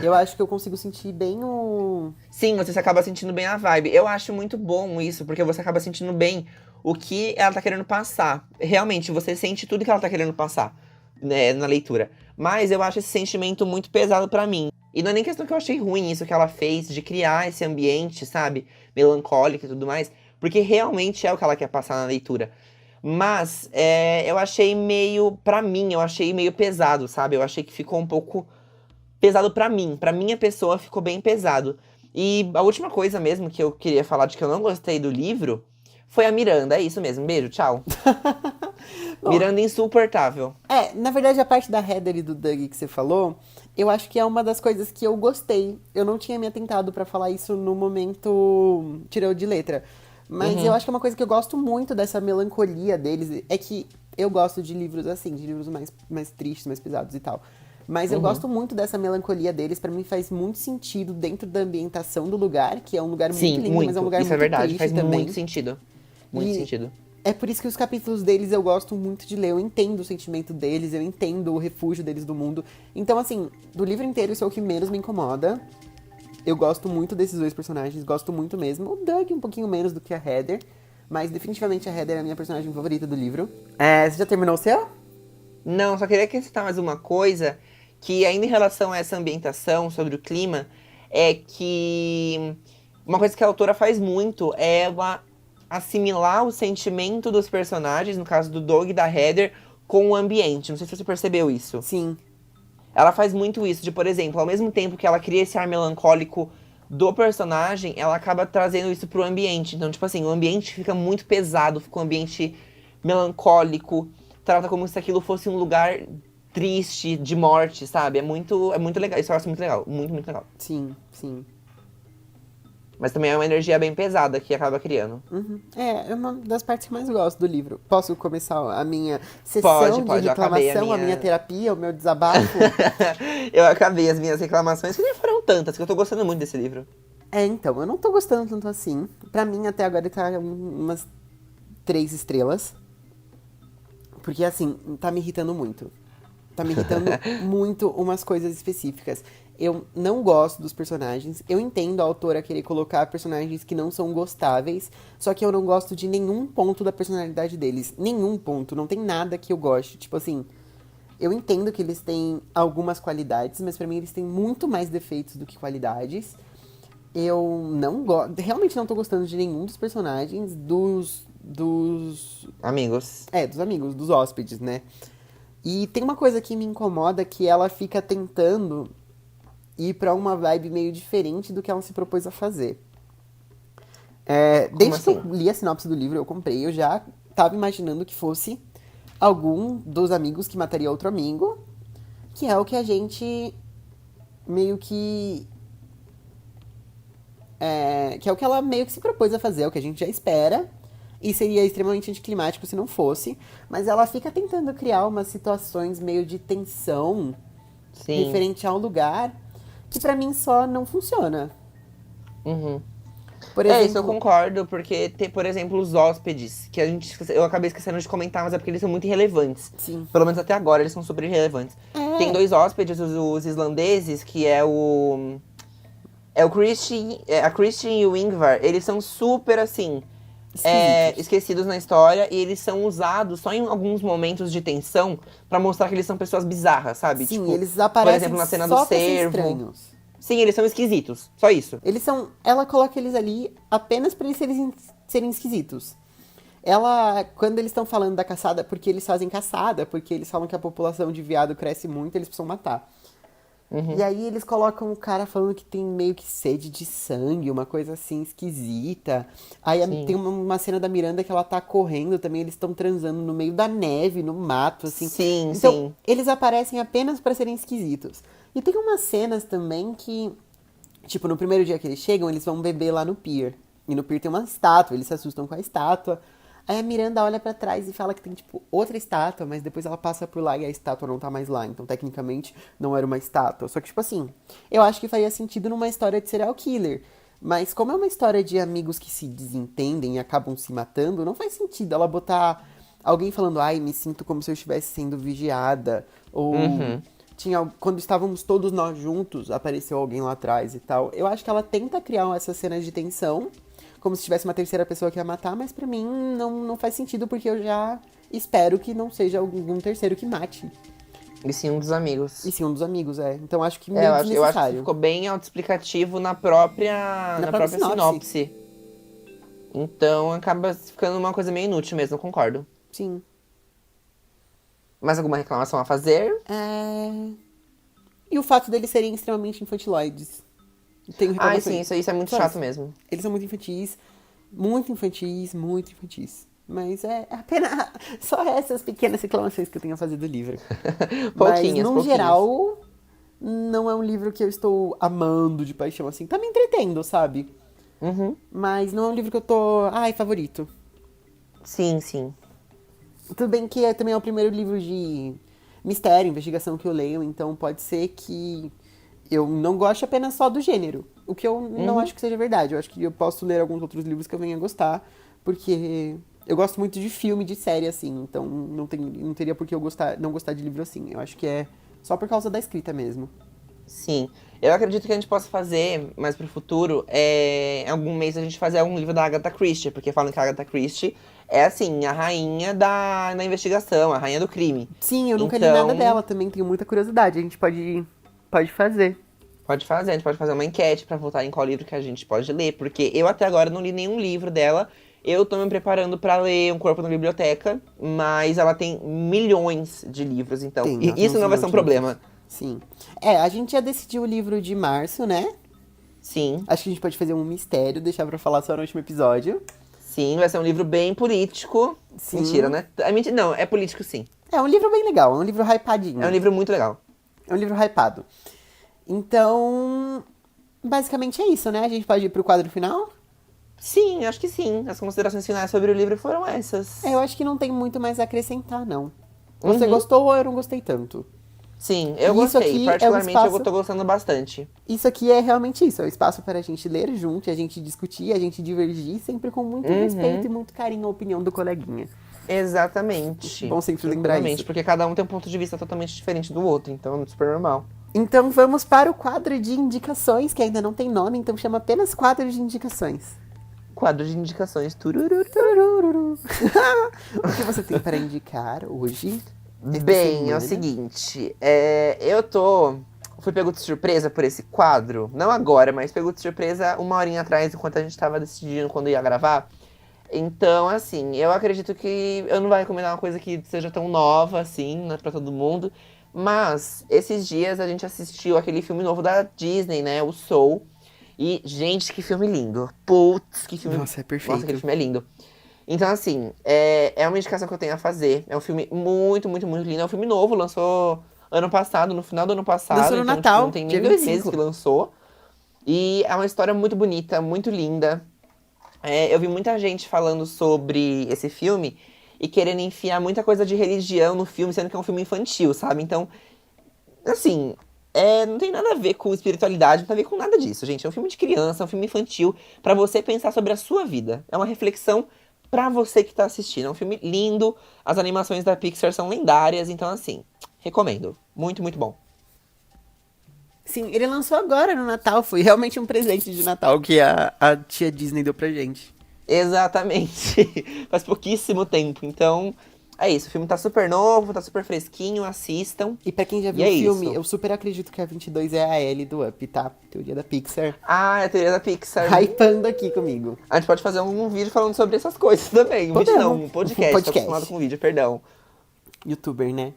S1: Eu acho que eu consigo sentir bem o...
S2: Sim, você acaba sentindo bem a vibe. Eu acho muito bom isso, porque você acaba sentindo bem o que ela tá querendo passar. Realmente, você sente tudo que ela tá querendo passar, né, na leitura. Mas eu acho esse sentimento muito pesado pra mim. E não é nem questão que eu achei ruim isso que ela fez, de criar esse ambiente, sabe, melancólico e tudo mais. Porque realmente é o que ela quer passar na leitura. Mas eu achei meio, pra mim, eu achei meio pesado, sabe? Eu achei que ficou um pouco pesado pra mim. Pra minha pessoa ficou bem pesado. E a última coisa mesmo que eu queria falar de que eu não gostei do livro foi a Miranda. É isso mesmo. Beijo, tchau.
S1: Bom,
S2: Miranda insuportável.
S1: na verdade, a parte da Heather e do Doug que você falou, eu acho que é uma das coisas que eu gostei. Eu não tinha me atentado pra falar isso no momento tirou de letra. Mas eu
S2: Uhum,
S1: acho que é uma coisa que eu gosto muito dessa melancolia deles. É que eu gosto de livros assim, de livros mais tristes, mais pesados e tal. Mas eu
S2: uhum.
S1: gosto muito dessa melancolia deles. Pra mim faz muito sentido dentro da ambientação do lugar, que é um lugar muito
S2: Sim,
S1: lindo, mas é um
S2: muito.
S1: lugar
S2: Isso é
S1: muito
S2: verdade.
S1: triste
S2: Faz muito
S1: também.
S2: sentido. Muito
S1: E
S2: sentido.
S1: é por isso que os capítulos deles eu gosto muito de ler. Eu entendo o sentimento deles, eu entendo o refúgio deles do mundo. Então, assim, do livro inteiro, isso é o que menos me incomoda. Eu gosto muito desses dois personagens, gosto muito mesmo. O Doug um pouquinho menos do que a Heather, mas definitivamente a Heather é a minha personagem favorita do livro. Você já terminou o seu?
S2: Não, só queria acrescentar mais uma coisa, que ainda em relação a essa ambientação, sobre o clima, é que uma coisa que a autora faz muito é ela assimilar o sentimento dos personagens, no caso do Doug e da Heather, com o ambiente. Não sei se você percebeu isso.
S1: Sim,
S2: Ela faz muito isso, de, por exemplo, ao mesmo tempo que ela cria esse ar melancólico do personagem, ela acaba trazendo isso pro ambiente. Então, tipo assim, o ambiente fica muito pesado, fica um ambiente melancólico, trata como se aquilo fosse um lugar triste, de morte, sabe? É muito legal. Isso eu acho muito legal. Muito, muito legal.
S1: sim, sim.
S2: Mas também é uma energia bem pesada que acaba criando.
S1: Uhum. É uma das partes que eu mais gosto do livro. Posso começar a minha
S2: Pode,
S1: sessão de
S2: pode. Eu acabei a
S1: reclamação, a minha
S2: minha.
S1: terapia, o meu desabafo?
S2: Eu acabei as minhas reclamações, que nem foram tantas, que eu tô gostando muito desse livro.
S1: Então, eu não tô gostando tanto assim. Pra mim, até agora, ele tá umas 3 estrelas. Porque, assim, tá me irritando muito. Tá me irritando muito umas coisas específicas. Eu não gosto dos personagens. Eu entendo a autora querer colocar personagens que não são gostáveis. Só que eu não gosto de nenhum ponto da personalidade deles. Nenhum ponto. Não tem nada que eu goste. Tipo assim, eu entendo que eles têm algumas qualidades, mas pra mim eles têm muito mais defeitos do que qualidades. Eu não gosto. Realmente não tô gostando de nenhum dos personagens
S2: Amigos.
S1: dos amigos, dos hóspedes, né? E tem uma coisa que me incomoda que ela fica tentando ir pra uma vibe meio diferente do que ela se propôs a fazer.
S2: Como
S1: Desde que eu
S2: assim?
S1: li a sinopse do livro, eu comprei, eu já tava imaginando que fosse algum dos amigos que mataria outro amigo, que é o que a gente meio que. Que é o que ela meio que se propôs a fazer, é o que a gente já espera. E seria extremamente anticlimático se não fosse. Mas ela fica tentando criar umas situações meio de tensão
S2: Sim.
S1: referente ao lugar que pra mim só não funciona.
S2: Uhum.
S1: Por
S2: É, isso eu
S1: exemplo,
S2: concordo, porque tem, por exemplo, os hóspedes, que eu acabei esquecendo de comentar, mas é porque eles são muito irrelevantes.
S1: sim.
S2: Pelo menos até agora, eles são super irrelevantes. Tem
S1: É,
S2: dois hóspedes, os islandeses, que é o. É o Christian, a Christian e o Ingvar. Eles são super, assim,
S1: esquisitos.
S2: esquecidos na história e eles são usados só em alguns momentos de tensão pra mostrar que eles são pessoas bizarras, sabe?
S1: Sim,
S2: Tipo,
S1: eles
S2: por
S1: aparecem
S2: exemplo, na cena do
S1: só pra ser
S2: cervo.
S1: estranhos.
S2: Sim, eles são esquisitos. Só isso.
S1: Eles são. Ela coloca eles ali apenas pra eles serem esquisitos. Ela, quando eles estão falando da caçada, porque eles fazem caçada, porque eles falam que a população de viado cresce muito, eles precisam matar. E
S2: Uhum.
S1: aí eles colocam o cara falando que tem meio que sede de sangue, uma coisa assim esquisita. Aí tem
S2: Sim.
S1: uma cena da Miranda que ela tá correndo também, eles estão transando no meio da neve, no mato, assim.
S2: Sim,
S1: Então,
S2: sim.
S1: eles aparecem apenas pra serem esquisitos. E tem umas cenas também que, tipo, no primeiro dia que eles chegam, eles vão beber lá no pier. E no pier tem uma estátua, eles se assustam com a estátua. Aí a Miranda olha pra trás e fala que tem, tipo, outra estátua, mas depois ela passa por lá e a estátua não tá mais lá. Então, tecnicamente, não era uma estátua. Só que, tipo assim, eu acho que faria sentido numa história de serial killer. Mas como é uma história de amigos que se desentendem e acabam se matando, não faz sentido ela botar alguém falando, ai, me sinto como se eu estivesse sendo vigiada. Ou
S2: Uhum.
S1: quando estávamos todos nós juntos, apareceu alguém lá atrás e tal. Eu acho que ela tenta criar essas cenas de tensão, como se tivesse uma terceira pessoa que ia matar, mas pra mim não faz sentido porque eu já espero que não seja algum terceiro que mate.
S2: E sim, um dos
S1: E
S2: amigos.
S1: sim, um dos amigos, é. Então acho que
S2: É,
S1: meio
S2: eu acho que isso
S1: desnecessário.
S2: ficou bem autoexplicativo
S1: Na
S2: na
S1: própria
S2: própria
S1: sinopse.
S2: sinopse. Então acaba ficando uma coisa meio inútil mesmo, eu concordo.
S1: Sim.
S2: Mais alguma reclamação a fazer?
S1: E o fato deles serem extremamente infantiloides. Tenho
S2: Ai,
S1: reclamações.
S2: sim, isso é muito
S1: Só
S2: chato
S1: isso.
S2: mesmo.
S1: Eles são muito infantis. Muito infantis, muito infantis. Mas é apenas só essas pequenas reclamações que eu tenho a fazer do livro. Mas,
S2: Pouquinhas,
S1: no
S2: pouquinhas.
S1: geral, não é um livro que eu estou amando de paixão, assim. Tá me entretendo, sabe?
S2: Uhum.
S1: Mas não é um livro que eu tô... Ai, favorito.
S2: Sim, sim.
S1: Tudo bem que também é o primeiro livro de mistério, investigação que eu leio, então pode ser que eu não goste apenas só do gênero. O que eu não acho que seja verdade. Eu acho que eu posso ler alguns outros livros que eu venha gostar, porque eu gosto muito de filme, de série, assim, então não teria por que eu não gostar de livro assim. Eu acho que é só por causa da escrita mesmo.
S2: Sim. Eu acredito que a gente possa fazer, mais pro futuro, em algum mês a gente fazer algum livro da Agatha Christie, porque falam que a Agatha Christie é, assim, a rainha da investigação, a rainha do crime.
S1: Sim, eu nunca li nada
S2: Então,
S1: dela também, tenho muita curiosidade. A gente pode fazer.
S2: a gente pode fazer uma enquete pra votar em qual livro que a gente pode ler, porque eu até agora não li nenhum livro dela. Eu tô me preparando pra ler Um Corpo na Biblioteca, mas ela tem milhões de livros, então
S1: Tem, ela tem
S2: isso
S1: uns
S2: não vai ser um
S1: milhões de
S2: problema.
S1: livros. Sim. A gente já decidiu o livro de março, né?
S2: Sim,
S1: Acho que a gente pode fazer um mistério, deixar pra falar só no último episódio.
S2: sim, vai ser um livro bem político.
S1: Sim.
S2: Mentira, né? Não, é político sim.
S1: É um livro bem legal, é um livro hypadinho.
S2: É um livro muito legal.
S1: É um livro hypado. Então, basicamente é isso, né? A gente pode ir pro quadro final?
S2: Sim, acho que sim. As considerações finais sobre o livro foram essas.
S1: Eu acho que não tem muito mais a acrescentar, não. Você
S2: Uhum.
S1: gostou ou eu não gostei tanto?
S2: Sim, eu
S1: Isso
S2: gostei.
S1: aqui é um
S2: Particularmente,
S1: espaço-
S2: eu tô gostando bastante.
S1: Isso aqui é realmente isso, é um espaço para a gente ler junto, a gente discutir, a gente divergir, sempre com muito respeito e muito carinho à opinião do coleguinha.
S2: Exatamente.
S1: Bom sempre lembrar
S2: Tranquilamente,
S1: isso.
S2: porque cada um tem um ponto de vista totalmente diferente do outro, então é super normal.
S1: Então vamos para o quadro de indicações, que ainda não tem nome, então chama apenas quadro de indicações.
S2: Quadro de indicações. Tururu.
S1: Turururu. O que você tem para indicar hoje? Esta
S2: Bem, é
S1: semana?
S2: o seguinte, fui pego de surpresa por esse quadro, não agora, mas pego de surpresa uma horinha atrás, enquanto a gente tava decidindo quando ia gravar. Então, assim, eu acredito que eu não vou recomendar uma coisa que seja tão nova, assim, né, pra todo mundo. Mas, esses dias a gente assistiu aquele filme novo da Disney, né, o Soul. E, gente, que filme lindo. Putz, que filme...
S1: Nossa, é perfeito.
S2: Nossa, aquele filme é lindo. Então, assim, é uma indicação que eu tenho a fazer. É um filme muito, muito, muito lindo. É um filme novo, lançou ano passado, no final do ano passado.
S1: Lançou no
S2: então,
S1: Natal,
S2: tipo, não tem
S1: dia
S2: nem 2
S1: 25.
S2: meses que lançou. E é uma história muito bonita, muito linda. Eu vi muita gente falando sobre esse filme e querendo enfiar muita coisa de religião no filme, sendo que é um filme infantil, sabe? Então, assim, não tem nada a ver com espiritualidade, não tem a ver com nada disso, gente. É um filme de criança, é um filme infantil, pra você pensar sobre a sua vida. É uma reflexão pra você que tá assistindo. É um filme lindo, as animações da Pixar são lendárias, então, assim, recomendo. Muito, muito bom.
S1: Sim, ele lançou agora no Natal, foi realmente um presente de Natal que a tia Disney deu pra gente.
S2: Exatamente. Faz pouquíssimo tempo. Então, é isso. O filme tá super novo, tá super fresquinho, assistam.
S1: E pra quem já
S2: E
S1: viu
S2: é
S1: o filme,
S2: isso.
S1: eu super acredito que a 22 é a Ellie do Up, tá? Teoria da Pixar.
S2: Ah, é a teoria da Pixar.
S1: Hypando aqui comigo.
S2: A gente pode fazer um vídeo falando sobre essas coisas também. Um vídeo
S1: Podemos.
S2: não, um podcast. Tô
S1: Podcast.
S2: acostumado com vídeo, perdão.
S1: Youtuber, né?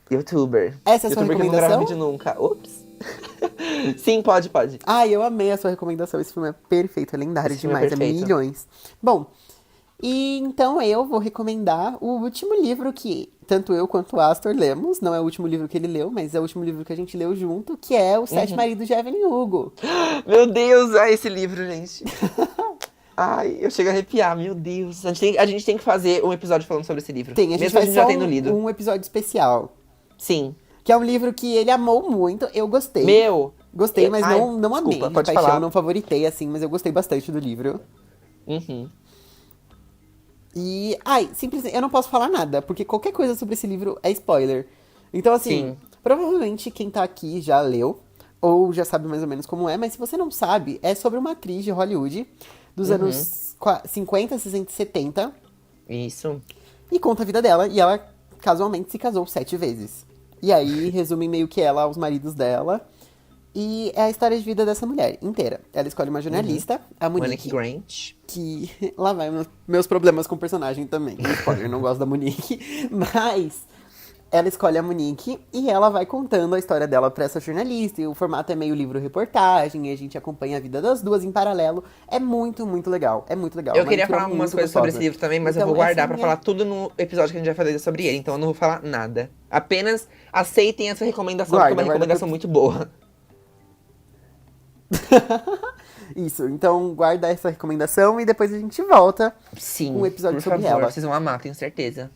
S2: Youtuber.
S1: Essa é a sua
S2: Youtuber que não grava
S1: recomendação?
S2: vídeo nunca. Ops. Sim, pode.
S1: Ai, eu amei a sua recomendação. Esse filme é perfeito, é lendário
S2: Esse filme é
S1: demais, é
S2: perfeito.
S1: milhões. Bom, e então eu vou recomendar o último livro que tanto eu quanto o Astor lemos. Não é o último livro que ele leu, mas é o último livro que a gente leu junto, que é Os Sete Maridos de Evelyn Hugo.
S2: Meu Deus, esse livro, gente. Ai, eu chego a arrepiar, meu Deus. A gente tem que fazer um episódio falando sobre esse livro.
S1: Tem, a gente
S2: Mesmo a
S1: faz
S2: gente
S1: só
S2: já tendo lido.
S1: um episódio especial.
S2: Sim.
S1: Que é um livro que ele amou muito, eu gostei. Gostei, mas
S2: Ai,
S1: não amei
S2: desculpa,
S1: de
S2: pode
S1: paixão,
S2: falar.
S1: não favoritei, assim, mas eu gostei bastante do livro.
S2: Uhum.
S1: E, simplesmente, eu não posso falar nada, porque qualquer coisa sobre esse livro é spoiler. Então, assim,
S2: Sim.
S1: provavelmente quem tá aqui já leu, ou já sabe mais ou menos como é, mas se você não sabe, é sobre uma atriz de Hollywood dos anos 50, 60 e 70,
S2: Isso.
S1: e conta a vida dela, e ela casualmente se casou 7 vezes. E aí, resume meio que ela aos maridos dela. E é a história de vida dessa mulher inteira. Ela escolhe uma jornalista, a
S2: Monique
S1: Monique,
S2: Grant.
S1: que lá vai meus problemas com o personagem também. Spoiler, não gosto da Monique, mas ela escolhe a Monique e ela vai contando a história dela pra essa jornalista. E o formato é meio livro-reportagem, e a gente acompanha a vida das duas em paralelo. É muito, muito legal. É muito legal.
S2: Eu
S1: Uma
S2: queria
S1: leitura
S2: falar algumas
S1: muito
S2: coisas sobre esse
S1: gostosa.
S2: livro também, mas eu
S1: Então,
S2: vou guardar
S1: essa
S2: pra
S1: é
S2: falar tudo no episódio que a gente vai fazer sobre ele. Então eu não vou falar nada. Apenas aceitem essa recomendação, porque é uma
S1: Guarda
S2: recomendação muito boa.
S1: Isso, então guarda essa recomendação e depois a gente volta
S2: Sim,
S1: com um episódio
S2: por
S1: sobre
S2: favor,
S1: ela.
S2: vocês vão amar, tenho certeza.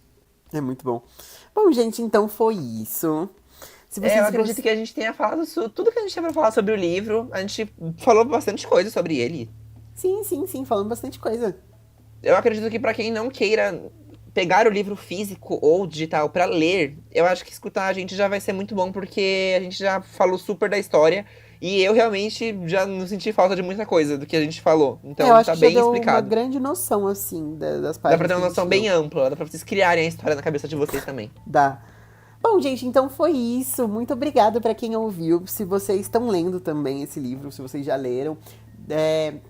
S1: É muito bom. Bom, gente, então foi isso. Se vocês
S2: Eu acredito que a gente tenha falado tudo que a gente tinha pra falar sobre o livro. A gente falou bastante coisa sobre ele.
S1: Sim, sim, sim, falando bastante coisa.
S2: Eu acredito que pra quem não queira pegar o livro físico ou digital pra ler, eu acho que escutar a gente já vai ser muito bom, porque a gente já falou super da história. E eu realmente já não senti falta de muita coisa do que a gente falou. Então
S1: Eu acho
S2: tá
S1: que já
S2: bem
S1: deu uma
S2: explicado.
S1: grande noção, assim, das
S2: Dá pra
S1: páginas
S2: ter uma
S1: que a
S2: noção
S1: gente
S2: bem
S1: leu.
S2: ampla, dá pra vocês criarem a história na cabeça de vocês também.
S1: Dá. Bom, gente, então foi isso. Muito obrigada pra quem ouviu. Se vocês estão lendo também esse livro, se vocês já leram,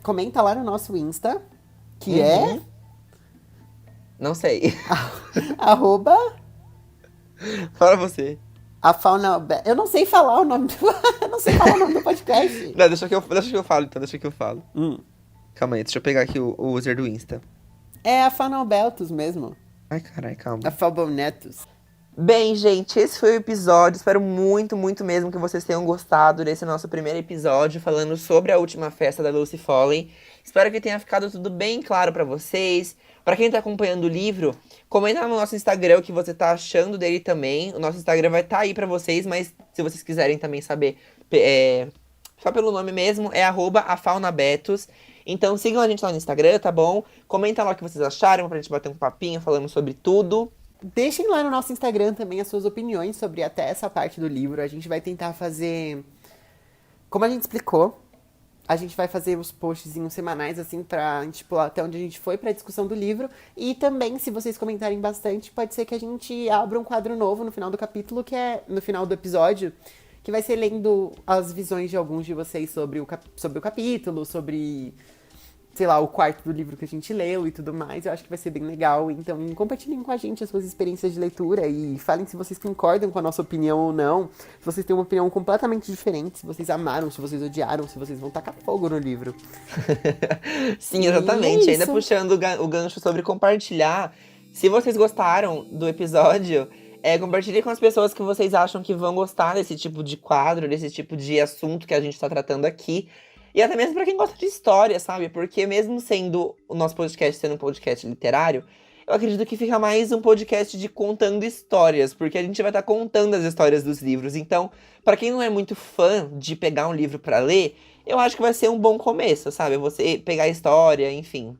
S1: comenta lá no nosso Insta, que é
S2: Não sei.
S1: arroba
S2: Fala você.
S1: a fauna. Eu não sei falar o nome do. Eu não sei falar o nome do podcast.
S2: Não, deixa que eu falo, então, deixa que eu falo.
S1: Hum.
S2: Calma aí, deixa eu pegar aqui o user do Insta.
S1: É a Faunalbeltus mesmo.
S2: Ai, carai, calma.
S1: A Falbonetus.
S2: Bem, gente, esse foi o episódio. Espero muito, muito mesmo que vocês tenham gostado desse nosso primeiro episódio falando sobre a última festa da Lucy Foley. Espero que tenha ficado tudo bem claro pra vocês. Pra quem tá acompanhando o livro, comenta no nosso Instagram o que você tá achando dele também. O nosso Instagram vai estar aí pra vocês, mas se vocês quiserem também saber, só pelo nome mesmo, é @afaunabetos. Então sigam a gente lá no Instagram, tá bom? Comenta lá o que vocês acharam pra gente bater um papinho falando sobre tudo.
S1: Deixem lá no nosso Instagram também as suas opiniões sobre até essa parte do livro. A gente vai tentar fazer. Como a gente explicou, a gente vai fazer os postzinhos semanais, assim, pra tipo, até onde a gente foi pra discussão do livro. E também, se vocês comentarem bastante, pode ser que a gente abra um quadro novo no final do capítulo, que é no final do episódio, que vai ser lendo as visões de alguns de vocês sobre o capítulo, sobre, sei lá, o quarto do livro que a gente leu e tudo mais. Eu acho que vai ser bem legal. Então, compartilhem com a gente as suas experiências de leitura e falem se vocês concordam com a nossa opinião ou não. Se vocês têm uma opinião completamente diferente, se vocês amaram, se vocês odiaram, se vocês vão tacar fogo no livro.
S2: Sim, exatamente.
S1: E é
S2: Ainda
S1: isso.
S2: puxando o gancho sobre compartilhar. Se vocês gostaram do episódio, compartilhe com as pessoas que vocês acham que vão gostar desse tipo de quadro, desse tipo de assunto que a gente tá tratando aqui. E até mesmo pra quem gosta de história, sabe? Porque mesmo sendo o nosso podcast sendo um podcast literário, eu acredito que fica mais um podcast de contando histórias, porque a gente vai estar contando as histórias dos livros. Então, pra quem não é muito fã de pegar um livro pra ler, eu acho que vai ser um bom começo, sabe? Você pegar a história, enfim,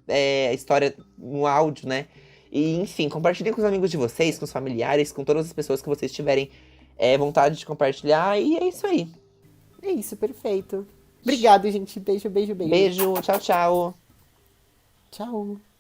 S2: a história no áudio, né? E, enfim, compartilhem com os amigos de vocês, com os familiares, com todas as pessoas que vocês tiverem vontade de compartilhar. E é isso aí.
S1: É isso, perfeito. Obrigado, gente. Beijo, beijo, beijo.
S2: Beijo, tchau, tchau.
S1: Tchau.